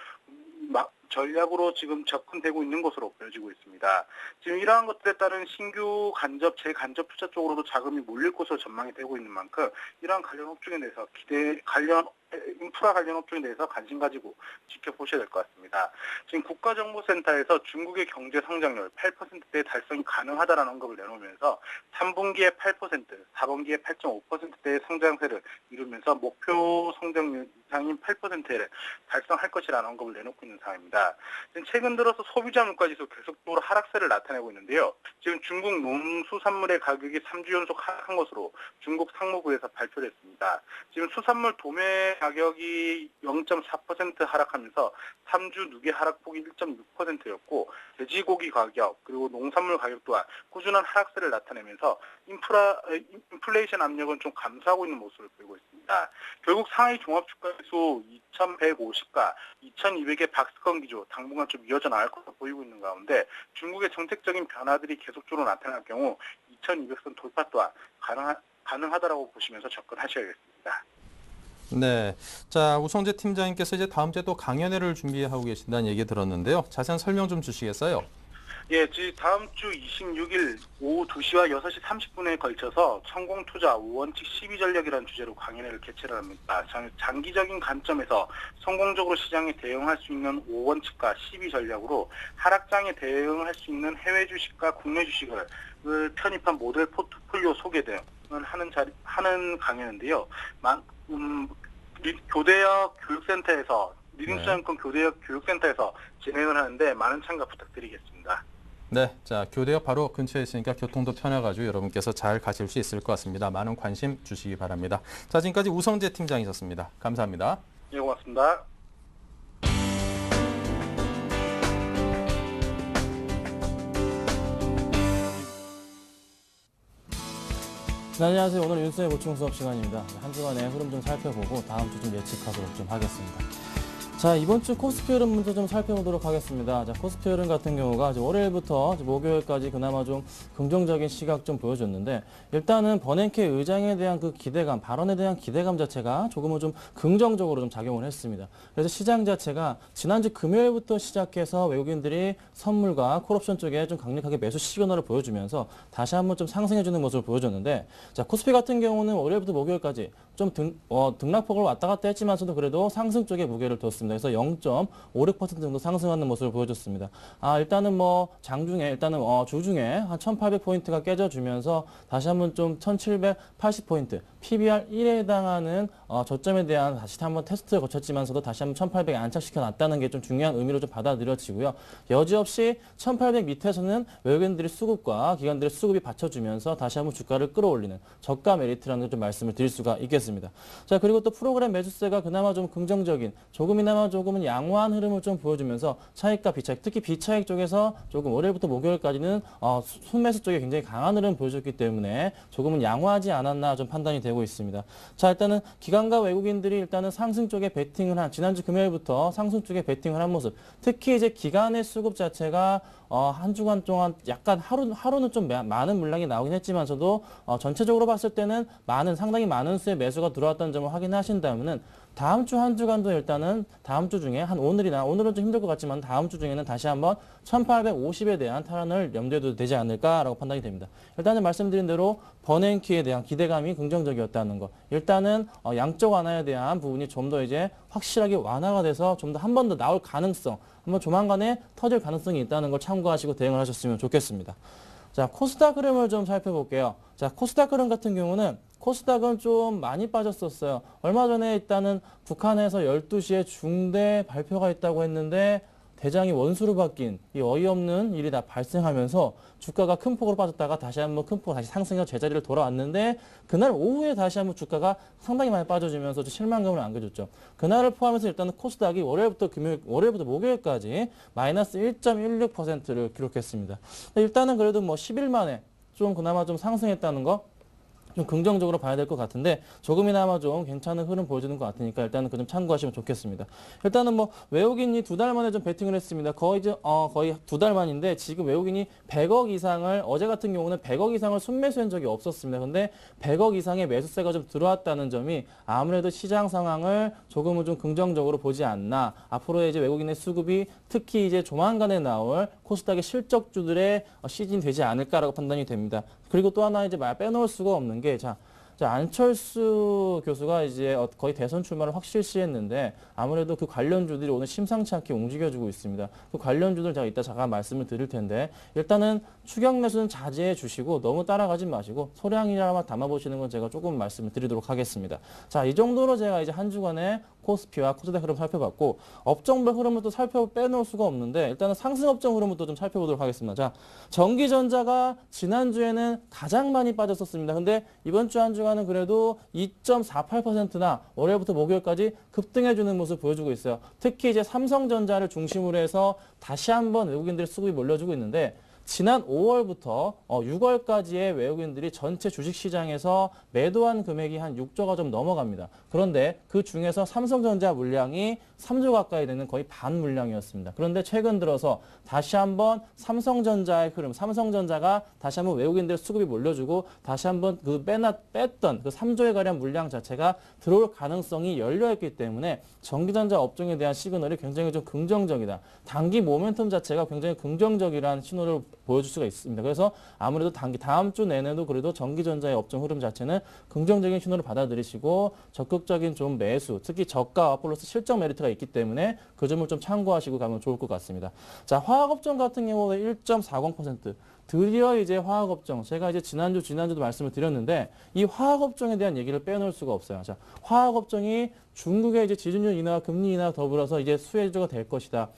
지금 접근되고 있는 것으로 보여지고 있습니다. 지금 이러한 것들에 따른 신규 재간접 투자 쪽으로도 자금이 몰릴 것으로 전망이 되고 있는 만큼 이러한 관련 인프라 관련 업종에 대해서 관심 가지고 지켜보셔야 될 것 같습니다. 지금 국가정보센터에서 중국의 경제 성장률 8%대 달성이 가능하다라는 언급을 내놓으면서 3분기에 8%, 4분기에 8.5%대의 성장세를 이루면서 목표 성장률 이상인 8%를 달성할 것이라는 언급을 내놓고 있는 상황입니다. 지금 최근 들어서 소비자 물가지수 계속적으로 하락세를 나타내고 있는데요. 지금 중국 농수산물의 가격이 3주 연속 하락한 것으로 중국 상무부에서 발표를 했습니다. 지금 수산물 도매 가격이 0.4% 하락하면서 3주 누계 하락폭이 1.6%였고 돼지고기 가격 그리고 농산물 가격 또한 꾸준한 하락세를 나타내면서 인플레이션 압력은 좀 감소하고 있는 모습을 보이고 있습니다. 결국 상하이 종합주가지수 2150가 2200의 박스권 기조 당분간 좀 이어져 나갈 것으로 보이고 있는 가운데 중국의 정책적인 변화들이 계속적으로 나타날 경우 2200선 돌파 또한 가능하다라고 보시면서 접근하셔야겠습니다. 네. 자, 우성재 팀장님께서 이제 다음 주에 또 강연회를 준비하고 계신다는 얘기 들었는데요. 자세한 설명 좀 주시겠어요? 예, 다음 주 26일 오후 2시와 6시 30분에 걸쳐서 성공투자 원칙 12전략이라는 주제로 강연회를 개최를 합니다. 장기적인 관점에서 성공적으로 시장에 대응할 수 있는 5원칙과 12전략으로 하락장에 대응할 수 있는 해외 주식과 국내 주식을 편입한 모델 포트폴리오 소개 등을 하는 강연인데요. 교대역 교육센터에서 리딩수장권 교대역 교육센터에서 진행을 하는데 많은 참가 부탁드리겠습니다. 네, 자, 교대역 바로 근처에 있으니까 교통도 편해가지고 여러분께서 잘 가실 수 있을 것 같습니다. 많은 관심 주시기 바랍니다. 자, 지금까지 우성재 팀장이셨습니다. 감사합니다. 네, 고맙습니다. 네, 안녕하세요. 오늘 윤수의 보충 수업 시간입니다. 한 주간의 흐름 좀 살펴보고 다음 주 좀 예측하도록 좀 하겠습니다. 자, 이번 주 코스피 흐름 먼저 좀 살펴보도록 하겠습니다. 자, 코스피 흐름 같은 경우가 월요일부터 목요일까지 그나마 좀 긍정적인 시각 좀 보여줬는데, 일단은 버냉키 의장에 대한 그 기대감, 발언에 대한 기대감 자체가 조금은 좀 긍정적으로 좀 작용을 했습니다. 그래서 시장 자체가 지난주 금요일부터 시작해서 외국인들이 선물과 콜옵션 쪽에 좀 강력하게 매수 시그널을 보여주면서 다시 한번 좀 상승해주는 모습을 보여줬는데, 자, 코스피 같은 경우는 월요일부터 목요일까지 좀 등락폭을 왔다 갔다 했지만서도 그래도 상승 쪽에 무게를 뒀습니다. 그래서 0.56% 정도 상승하는 모습을 보여줬습니다. 일단은 뭐 장중에 일단은 주중에 한 1,800포인트가 깨져주면서 다시 한번 좀 1,780포인트 PBR 1에 해당하는 저점에 대한 다시 한번 테스트를 거쳤지만서도 다시 한번 1,800에 안착시켜 놨다는 게 좀 중요한 의미로 좀 받아들여지고요. 여지없이 1,800 밑에서는 외국인들의 수급과 기관들의 수급이 받쳐주면서 다시 한번 주가를 끌어올리는 저가 메리트라는 좀 말씀을 드릴 수가 있겠습니다. 자, 그리고 또 프로그램 매수세가 그나마 좀 긍정적인 조금은 양호한 흐름을 좀 보여주면서 차익과 비차익, 특히 비차익 쪽에서 조금 월요일부터 목요일까지는 순매수 쪽에 굉장히 강한 흐름 보여줬기 때문에 조금은 양호하지 않았나 좀 판단이 되고 있습니다. 자, 일단은 기관과 외국인들이 일단은 상승 쪽에 베팅을 지난주 금요일부터 상승 쪽에 베팅을 한 모습, 특히 이제 기관의 수급 자체가 한 주간 동안 약간 하루는 좀 많은 물량이 나오긴 했지만서도 전체적으로 봤을 때는 상당히 많은 수의 매수가 들어왔다는 점을 확인하신다면은 다음 주 한 주간도 일단은 다음 주 중에 오늘은 좀 힘들 것 같지만 다음 주 중에는 다시 한번 1850에 대한 탈환을 염두에 둬도 되지 않을까라고 판단이 됩니다. 일단은 말씀드린 대로 버냉키에 대한 기대감이 긍정적이었다는 거. 일단은 양적 완화에 대한 부분이 좀 더 이제 확실하게 완화가 돼서 좀 더 한 번 더 나올 가능성, 한번 조만간에 터질 가능성이 있다는 걸 참고하시고 대응을 하셨으면 좋겠습니다. 자, 코스닥 흐름을 좀 살펴볼게요. 자, 코스닥 흐름 같은 경우는 코스닥은 좀 많이 빠졌었어요. 얼마 전에 일단은 북한에서 12시에 중대 발표가 있다고 했는데 대장이 원수로 바뀐 이 어이없는 일이 다 발생하면서 주가가 큰 폭으로 빠졌다가 다시 한번 큰 폭으로 다시 상승해서 제자리를 돌아왔는데 그날 오후에 다시 한번 주가가 상당히 많이 빠져지면서 실망감을 안겨줬죠. 그날을 포함해서 일단은 코스닥이 월요일부터 목요일까지 마이너스 1.16%를 기록했습니다. 일단은 그래도 뭐 10일 만에 좀 그나마 좀 상승했다는 거 좀 긍정적으로 봐야 될 것 같은데 조금이나마 좀 괜찮은 흐름 보여주는 것 같으니까 일단은 그 좀 참고하시면 좋겠습니다. 일단은 뭐 외국인이 2달 만에 좀 베팅을 했습니다. 거의 2달 만인데 지금 외국인이 100억 이상을 어제 같은 경우는 100억 이상을 순매수한 적이 없었습니다. 근데 100억 이상의 매수세가 좀 들어왔다는 점이 아무래도 시장 상황을 조금은 좀 긍정적으로 보지 않나. 앞으로 이제 외국인의 수급이 특히 이제 조만간에 나올 코스닥의 실적주들의 시즌이 되지 않을까라고 판단이 됩니다. 그리고 또 하나 이제 빼놓을 수가 없는 게, 자, 자, 안철수 교수가 이제 거의 대선 출마를 확실시했는데 아무래도 그 관련주들이 오늘 심상치 않게 움직여주고 있습니다. 그 관련주들 제가 이따 잠깐 말씀을 드릴 텐데 일단은 추격 매수는 자제해 주시고 너무 따라가지 마시고 소량이라만 담아보시는 건 제가 조금 말씀을 드리도록 하겠습니다. 자, 이 정도로 제가 이제 한 주간의 코스피와 코스닥 흐름 살펴봤고 업종별 흐름을 또 빼놓을 수가 없는데 일단은 상승 업종 흐름을 또 좀 살펴보도록 하겠습니다. 자, 전기전자가 지난주에는 가장 많이 빠졌었습니다. 근데 이번 주 한 주간은 그래도 2.48%나 월요일부터 목요일까지 급등해주는 모습 보여주고 있어요. 특히 이제 삼성전자를 중심으로 해서 다시 한번 외국인들의 수급이 몰려주고 있는데 지난 5월부터 6월까지의 외국인들이 전체 주식시장에서 매도한 금액이 한 6조가 좀 넘어갑니다. 그런데 그 중에서 삼성전자 물량이 3조 가까이 되는 거의 반 물량이었습니다. 그런데 최근 들어서 다시 한번 삼성전자의 흐름, 삼성전자가 다시 한번 외국인들 수급이 몰려주고 다시 한번 뺐던 그 3조에 가량 물량 자체가 들어올 가능성이 열려있기 때문에 전기전자 업종에 대한 시그널이 굉장히 좀 긍정적이다. 단기 모멘텀 자체가 굉장히 긍정적이라는 신호를 보여줄 수가 있습니다. 그래서 아무래도 다음 주 내내도 그래도 전기전자의 업종 흐름 자체는 긍정적인 신호를 받아들이시고 적극적인 좀 매수, 특히 저가와 플러스 실적 메리트가 있기 때문에 그 점을 좀 참고하시고 가면 좋을 것 같습니다. 자, 화학업종 같은 경우에 1.40%. 드디어 이제 화학업종, 제가 이제 지난주도 말씀을 드렸는데 이 화학업종에 대한 얘기를 빼놓을 수가 없어요. 자, 화학업종이 중국의 이제 지준율 인하와 금리 인하 더불어서 이제 수혜주가 될 것이다.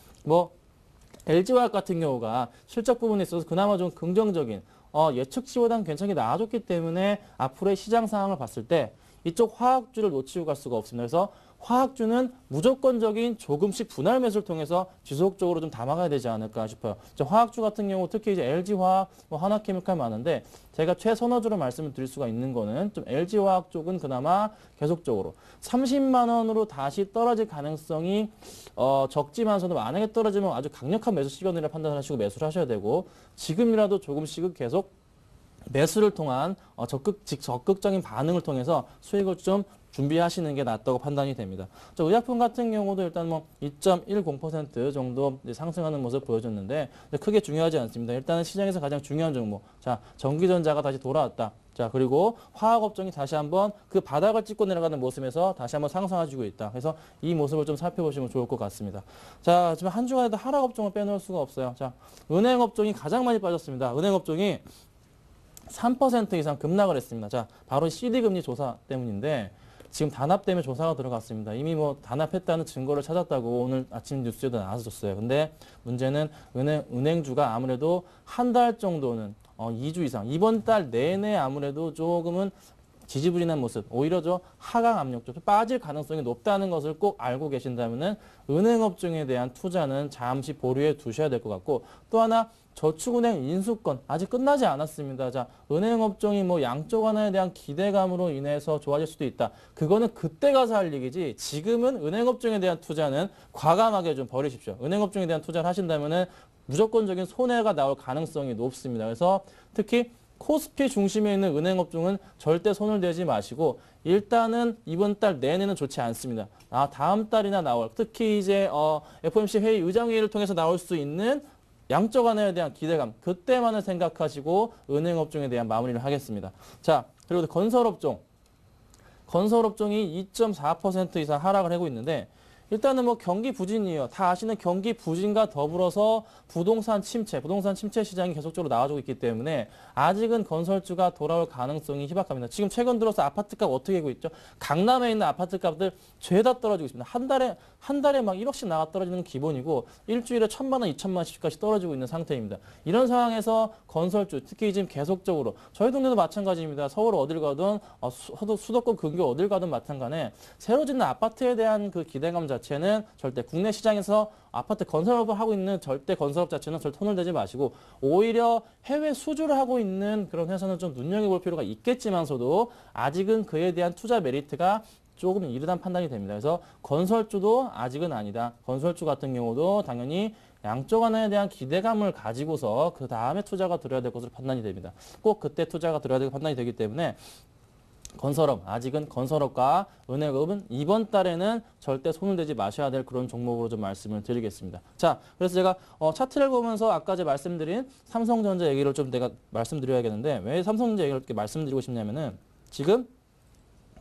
LG화학 같은 경우가 실적 부분에 있어서 그나마 좀 긍정적인 예측치보다는 괜찮게 나아졌기 때문에 앞으로의 시장 상황을 봤을 때 이쪽 화학주를 놓치고 갈 수가 없습니다. 그래서 화학주는 무조건적인 조금씩 분할 매수를 통해서 지속적으로 좀 담아가야 되지 않을까 싶어요. 화학주 같은 경우 특히 이제 LG화학, 하나케미칼 많은데 제가 최선호주로 말씀을 드릴 수가 있는 거는 좀 LG화학 쪽은 그나마 계속적으로 30만 원으로 다시 떨어질 가능성이 적지만서도 만약에 떨어지면 아주 강력한 매수 시그널이라 판단을 하시고 매수를 하셔야 되고 지금이라도 조금씩은 계속 매수를 통한 적극적인 반응을 통해서 수익을 좀 준비하시는 게 낫다고 판단이 됩니다. 의약품 같은 경우도 일단 2.10% 정도 상승하는 모습 보여줬는데 크게 중요하지 않습니다. 일단은 시장에서 가장 중요한 종목. 자, 전기전자가 다시 돌아왔다. 자, 그리고 화학업종이 다시 한번 그 바닥을 찍고 내려가는 모습에서 다시 한번 상승해주고 있다. 그래서 이 모습을 좀 살펴보시면 좋을 것 같습니다. 자, 지금 한 주간에도 하락업종을 빼놓을 수가 없어요. 자, 은행업종이 가장 많이 빠졌습니다. 은행업종이 3% 이상 급락을 했습니다. 자, 바로 CD금리 조사 때문인데 지금 단합 때문에 조사가 들어갔습니다. 이미 단합했다는 증거를 찾았다고 오늘 아침 뉴스에도 나왔었어요. 근데 문제는 은행주가 아무래도 한 달 정도는 2주 이상 이번 달 내내 아무래도 조금은 지지부진한 모습, 오히려 하강 압력 좀 빠질 가능성이 높다는 것을 꼭 알고 계신다면은 은행업종에 대한 투자는 잠시 보류해 두셔야 될 것 같고 또 하나 저축은행 인수권 아직 끝나지 않았습니다. 자, 은행업종이 양쪽 하나에 대한 기대감으로 인해서 좋아질 수도 있다. 그거는 그때 가서 할 얘기지 지금은 은행업종에 대한 투자는 과감하게 좀 버리십시오. 은행업종에 대한 투자를 하신다면은 무조건적인 손해가 나올 가능성이 높습니다. 그래서 특히 코스피 중심에 있는 은행업종은 절대 손을 대지 마시고 일단은 이번 달 내내는 좋지 않습니다. 다음 달이나 나올 특히 이제 FOMC 회의 의장회의를 통해서 나올 수 있는 양쪽 하나에 대한 기대감 그때만을 생각하시고 은행업종에 대한 마무리를 하겠습니다. 자, 그리고 건설업종이 2.4% 이상 하락을 하고 있는데 일단은 경기 부진이에요. 다 아시는 경기 부진과 더불어서 부동산 침체 시장이 계속적으로 나와주고 있기 때문에 아직은 건설주가 돌아올 가능성이 희박합니다. 지금 최근 들어서 아파트값 어떻게 되고 있죠? 강남에 있는 아파트값들 죄다 떨어지고 있습니다. 한 달에 막 1억씩 나가 떨어지는 건 기본이고 일주일에 1,000만 원, 2,000만 원씩까지 떨어지고 있는 상태입니다. 이런 상황에서 건설주 특히 지금 계속적으로 저희 동네도 마찬가지입니다. 서울 어딜 가든 수도권 근교 어딜 가든 마찬가지에 새로 짓는 아파트에 대한 그 기대감 자체는 절대 국내 시장에서 아파트 건설업을 하고 있는 절대 건설업 자체는 절대 손을 대지 마시고 오히려 해외 수주를 하고 있는 그런 회사는 좀 눈여겨볼 필요가 있겠지만서도 아직은 그에 대한 투자 메리트가 조금 이르다는 판단이 됩니다. 그래서 건설주도 아직은 아니다. 건설주 같은 경우도 당연히 양쪽 하나에 대한 기대감을 가지고서 그 다음에 투자가 들어야 될 것으로 판단이 됩니다. 꼭 그때 투자가 들어야 될 판단이 되기 때문에 건설업, 아직은 건설업과 은행업은 이번 달에는 절대 손을 대지 마셔야 될 그런 종목으로 좀 말씀을 드리겠습니다. 자, 그래서 제가 차트를 보면서 아까 제가 말씀드린 삼성전자 얘기를 좀 내가 말씀드려야겠는데 왜 삼성전자 얘기를 이렇게 말씀드리고 싶냐면은 지금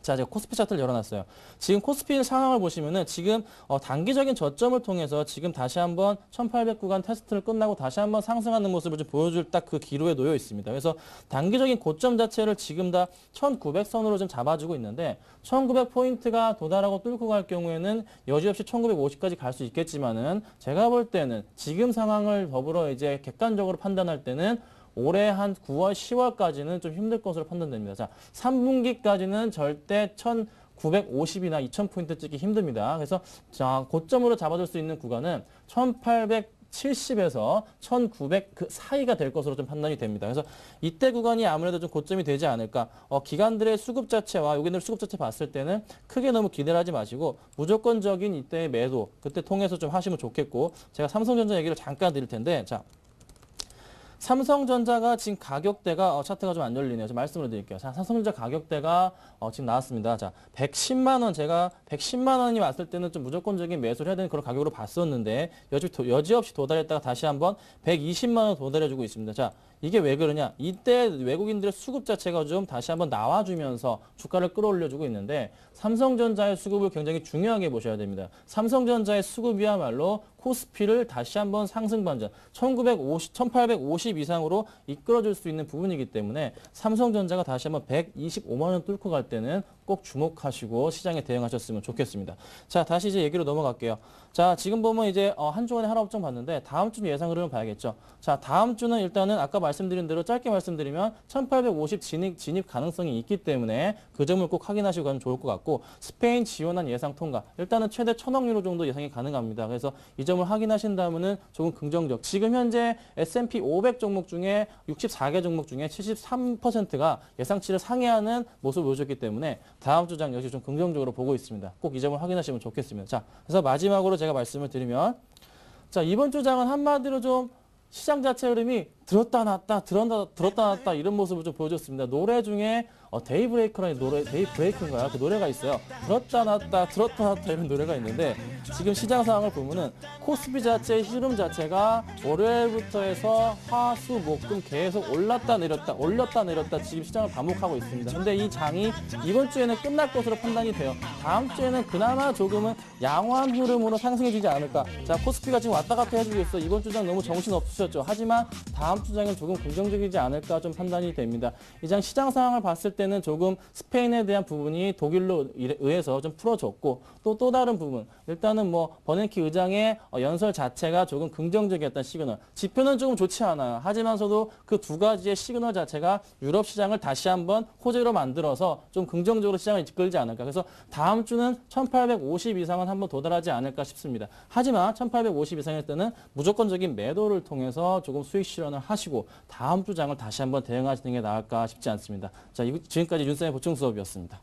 자, 제가 코스피 차트를 열어놨어요. 지금 코스피 상황을 보시면은 지금 단기적인 저점을 통해서 지금 다시 한번 1800 구간 테스트를 끝나고 다시 한번 상승하는 모습을 좀 보여줄 딱 그 기로에 놓여 있습니다. 그래서 단기적인 고점 자체를 지금 다 1900선으로 좀 잡아주고 있는데 1900포인트가 도달하고 뚫고 갈 경우에는 여지없이 1950까지 갈 수 있겠지만은 제가 볼 때는 지금 상황을 더불어 이제 객관적으로 판단할 때는 올해 한 9월, 10월까지는 좀 힘들 것으로 판단됩니다. 자, 3분기까지는 절대 1950이나 2000포인트 찍기 힘듭니다. 그래서 자, 고점으로 잡아줄 수 있는 구간은 1870에서 1900 그 사이가 될 것으로 좀 판단이 됩니다. 그래서 이때 구간이 아무래도 좀 고점이 되지 않을까. 기관들의 수급 자체와 여기들 수급 자체 봤을 때는 크게 너무 기대를 하지 마시고 무조건적인 이때의 매도 그때 통해서 좀 하시면 좋겠고 제가 삼성전자 얘기를 잠깐 드릴 텐데 자. 삼성전자가 지금 가격대가 차트가 좀 안 열리네요. 좀 말씀을 드릴게요. 자, 삼성전자 가격대가 지금 나왔습니다. 자, 110만 원 제가 110만 원이 왔을 때는 좀 무조건적인 매수를 해야 되는 그런 가격으로 봤었는데 여지없이 도달했다가 다시 한번 120만 원 도달해주고 있습니다. 자, 이게 왜 그러냐? 이때 외국인들의 수급 자체가 좀 다시 한번 나와주면서 주가를 끌어올려주고 있는데 삼성전자의 수급을 굉장히 중요하게 보셔야 됩니다. 삼성전자의 수급이야말로 코스피를 다시 한번 상승 반전 1850 이상으로 이끌어줄 수 있는 부분이기 때문에 삼성전자가 다시 한번 125만 원 뚫고 갈 때는 꼭 주목하시고 시장에 대응하셨으면 좋겠습니다. 자, 다시 이제 얘기로 넘어갈게요. 자, 지금 보면 이제 한 주간의 하락업종 봤는데 다음 주 예상 흐름을 봐야겠죠. 자, 다음 주는 일단은 아까 말씀드린 대로 짧게 말씀드리면 1850 진입 가능성이 있기 때문에 그 점을 꼭 확인하시고 가면 좋을 것 같고 스페인 지원한 예상 통과 일단은 최대 1000억 유로 정도 예상이 가능합니다. 그래서 이 점을 확인하신다면은 조금 긍정적. 지금 현재 S&P 500 종목 중에 64개 종목 중에 73%가 예상치를 상회하는 모습을 보여줬기 때문에 다음 주장 역시 좀 긍정적으로 보고 있습니다. 꼭 이 점을 확인하시면 좋겠습니다. 자, 그래서 마지막으로 제가 말씀을 드리면 자, 이번 주장은 한마디로 좀 시장 자체 흐름이 들었다 놨다 이런 모습을 좀 보여줬습니다. 노래 중에 데이브레이커라는 노래, 데이브레이크인가요? 그 노래가 있어요. 들었다 놨다 이런 노래가 있는데 지금 시장 상황을 보면은 코스피 자체의 흐름 자체가 월요일부터 해서 화, 수, 목, 금 계속 올렸다 내렸다 지금 시장을 반복하고 있습니다. 근데 이 장이 이번 주에는 끝날 것으로 판단이 돼요. 다음 주에는 그나마 조금은 양호한 흐름으로 상승해지지 않을까. 자, 코스피가 지금 왔다 갔다 해주고 있어. 이번 주장 너무 정신 없으셨죠. 하지만 다음 주장은 조금 긍정적이지 않을까 좀 판단이 됩니다. 이 장 시장 상황을 봤을 때는 조금 스페인에 대한 부분이 독일로 의해서 좀 풀어졌고 또 다른 부분 일단은 뭐 버냉키 의장의 연설 자체가 조금 긍정적이었던 시그널 지표는 조금 좋지 않아요. 하지만서도 그 두 가지의 시그널 자체가 유럽 시장을 다시 한번 호재로 만들어서 좀 긍정적으로 시장을 이끌지 않을까. 그래서 다음 주는 1850 이상은 한번 도달하지 않을까 싶습니다. 하지만 1850 이상일 때는 무조건적인 매도를 통해서 조금 수익 실현을 하시고 다음 주 장을 다시 한번 대응하시는 게 나을까 싶지 않습니다. 자, 지금까지 윤쌤의 보충 수업이었습니다.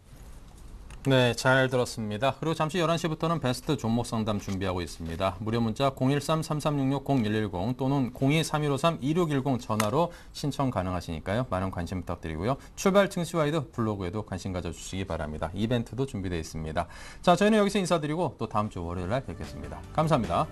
네, 잘 들었습니다. 그리고 잠시 11시부터는 베스트 종목 상담 준비하고 있습니다. 무료 문자 013-3366-0110 또는 02-3153-2610 전화로 신청 가능하시니까요. 많은 관심 부탁드리고요. 출발 증시와이드 블로그에도 관심 가져주시기 바랍니다. 이벤트도 준비되어 있습니다. 자, 저희는 여기서 인사드리고 또 다음 주 월요일 날 뵙겠습니다. 감사합니다.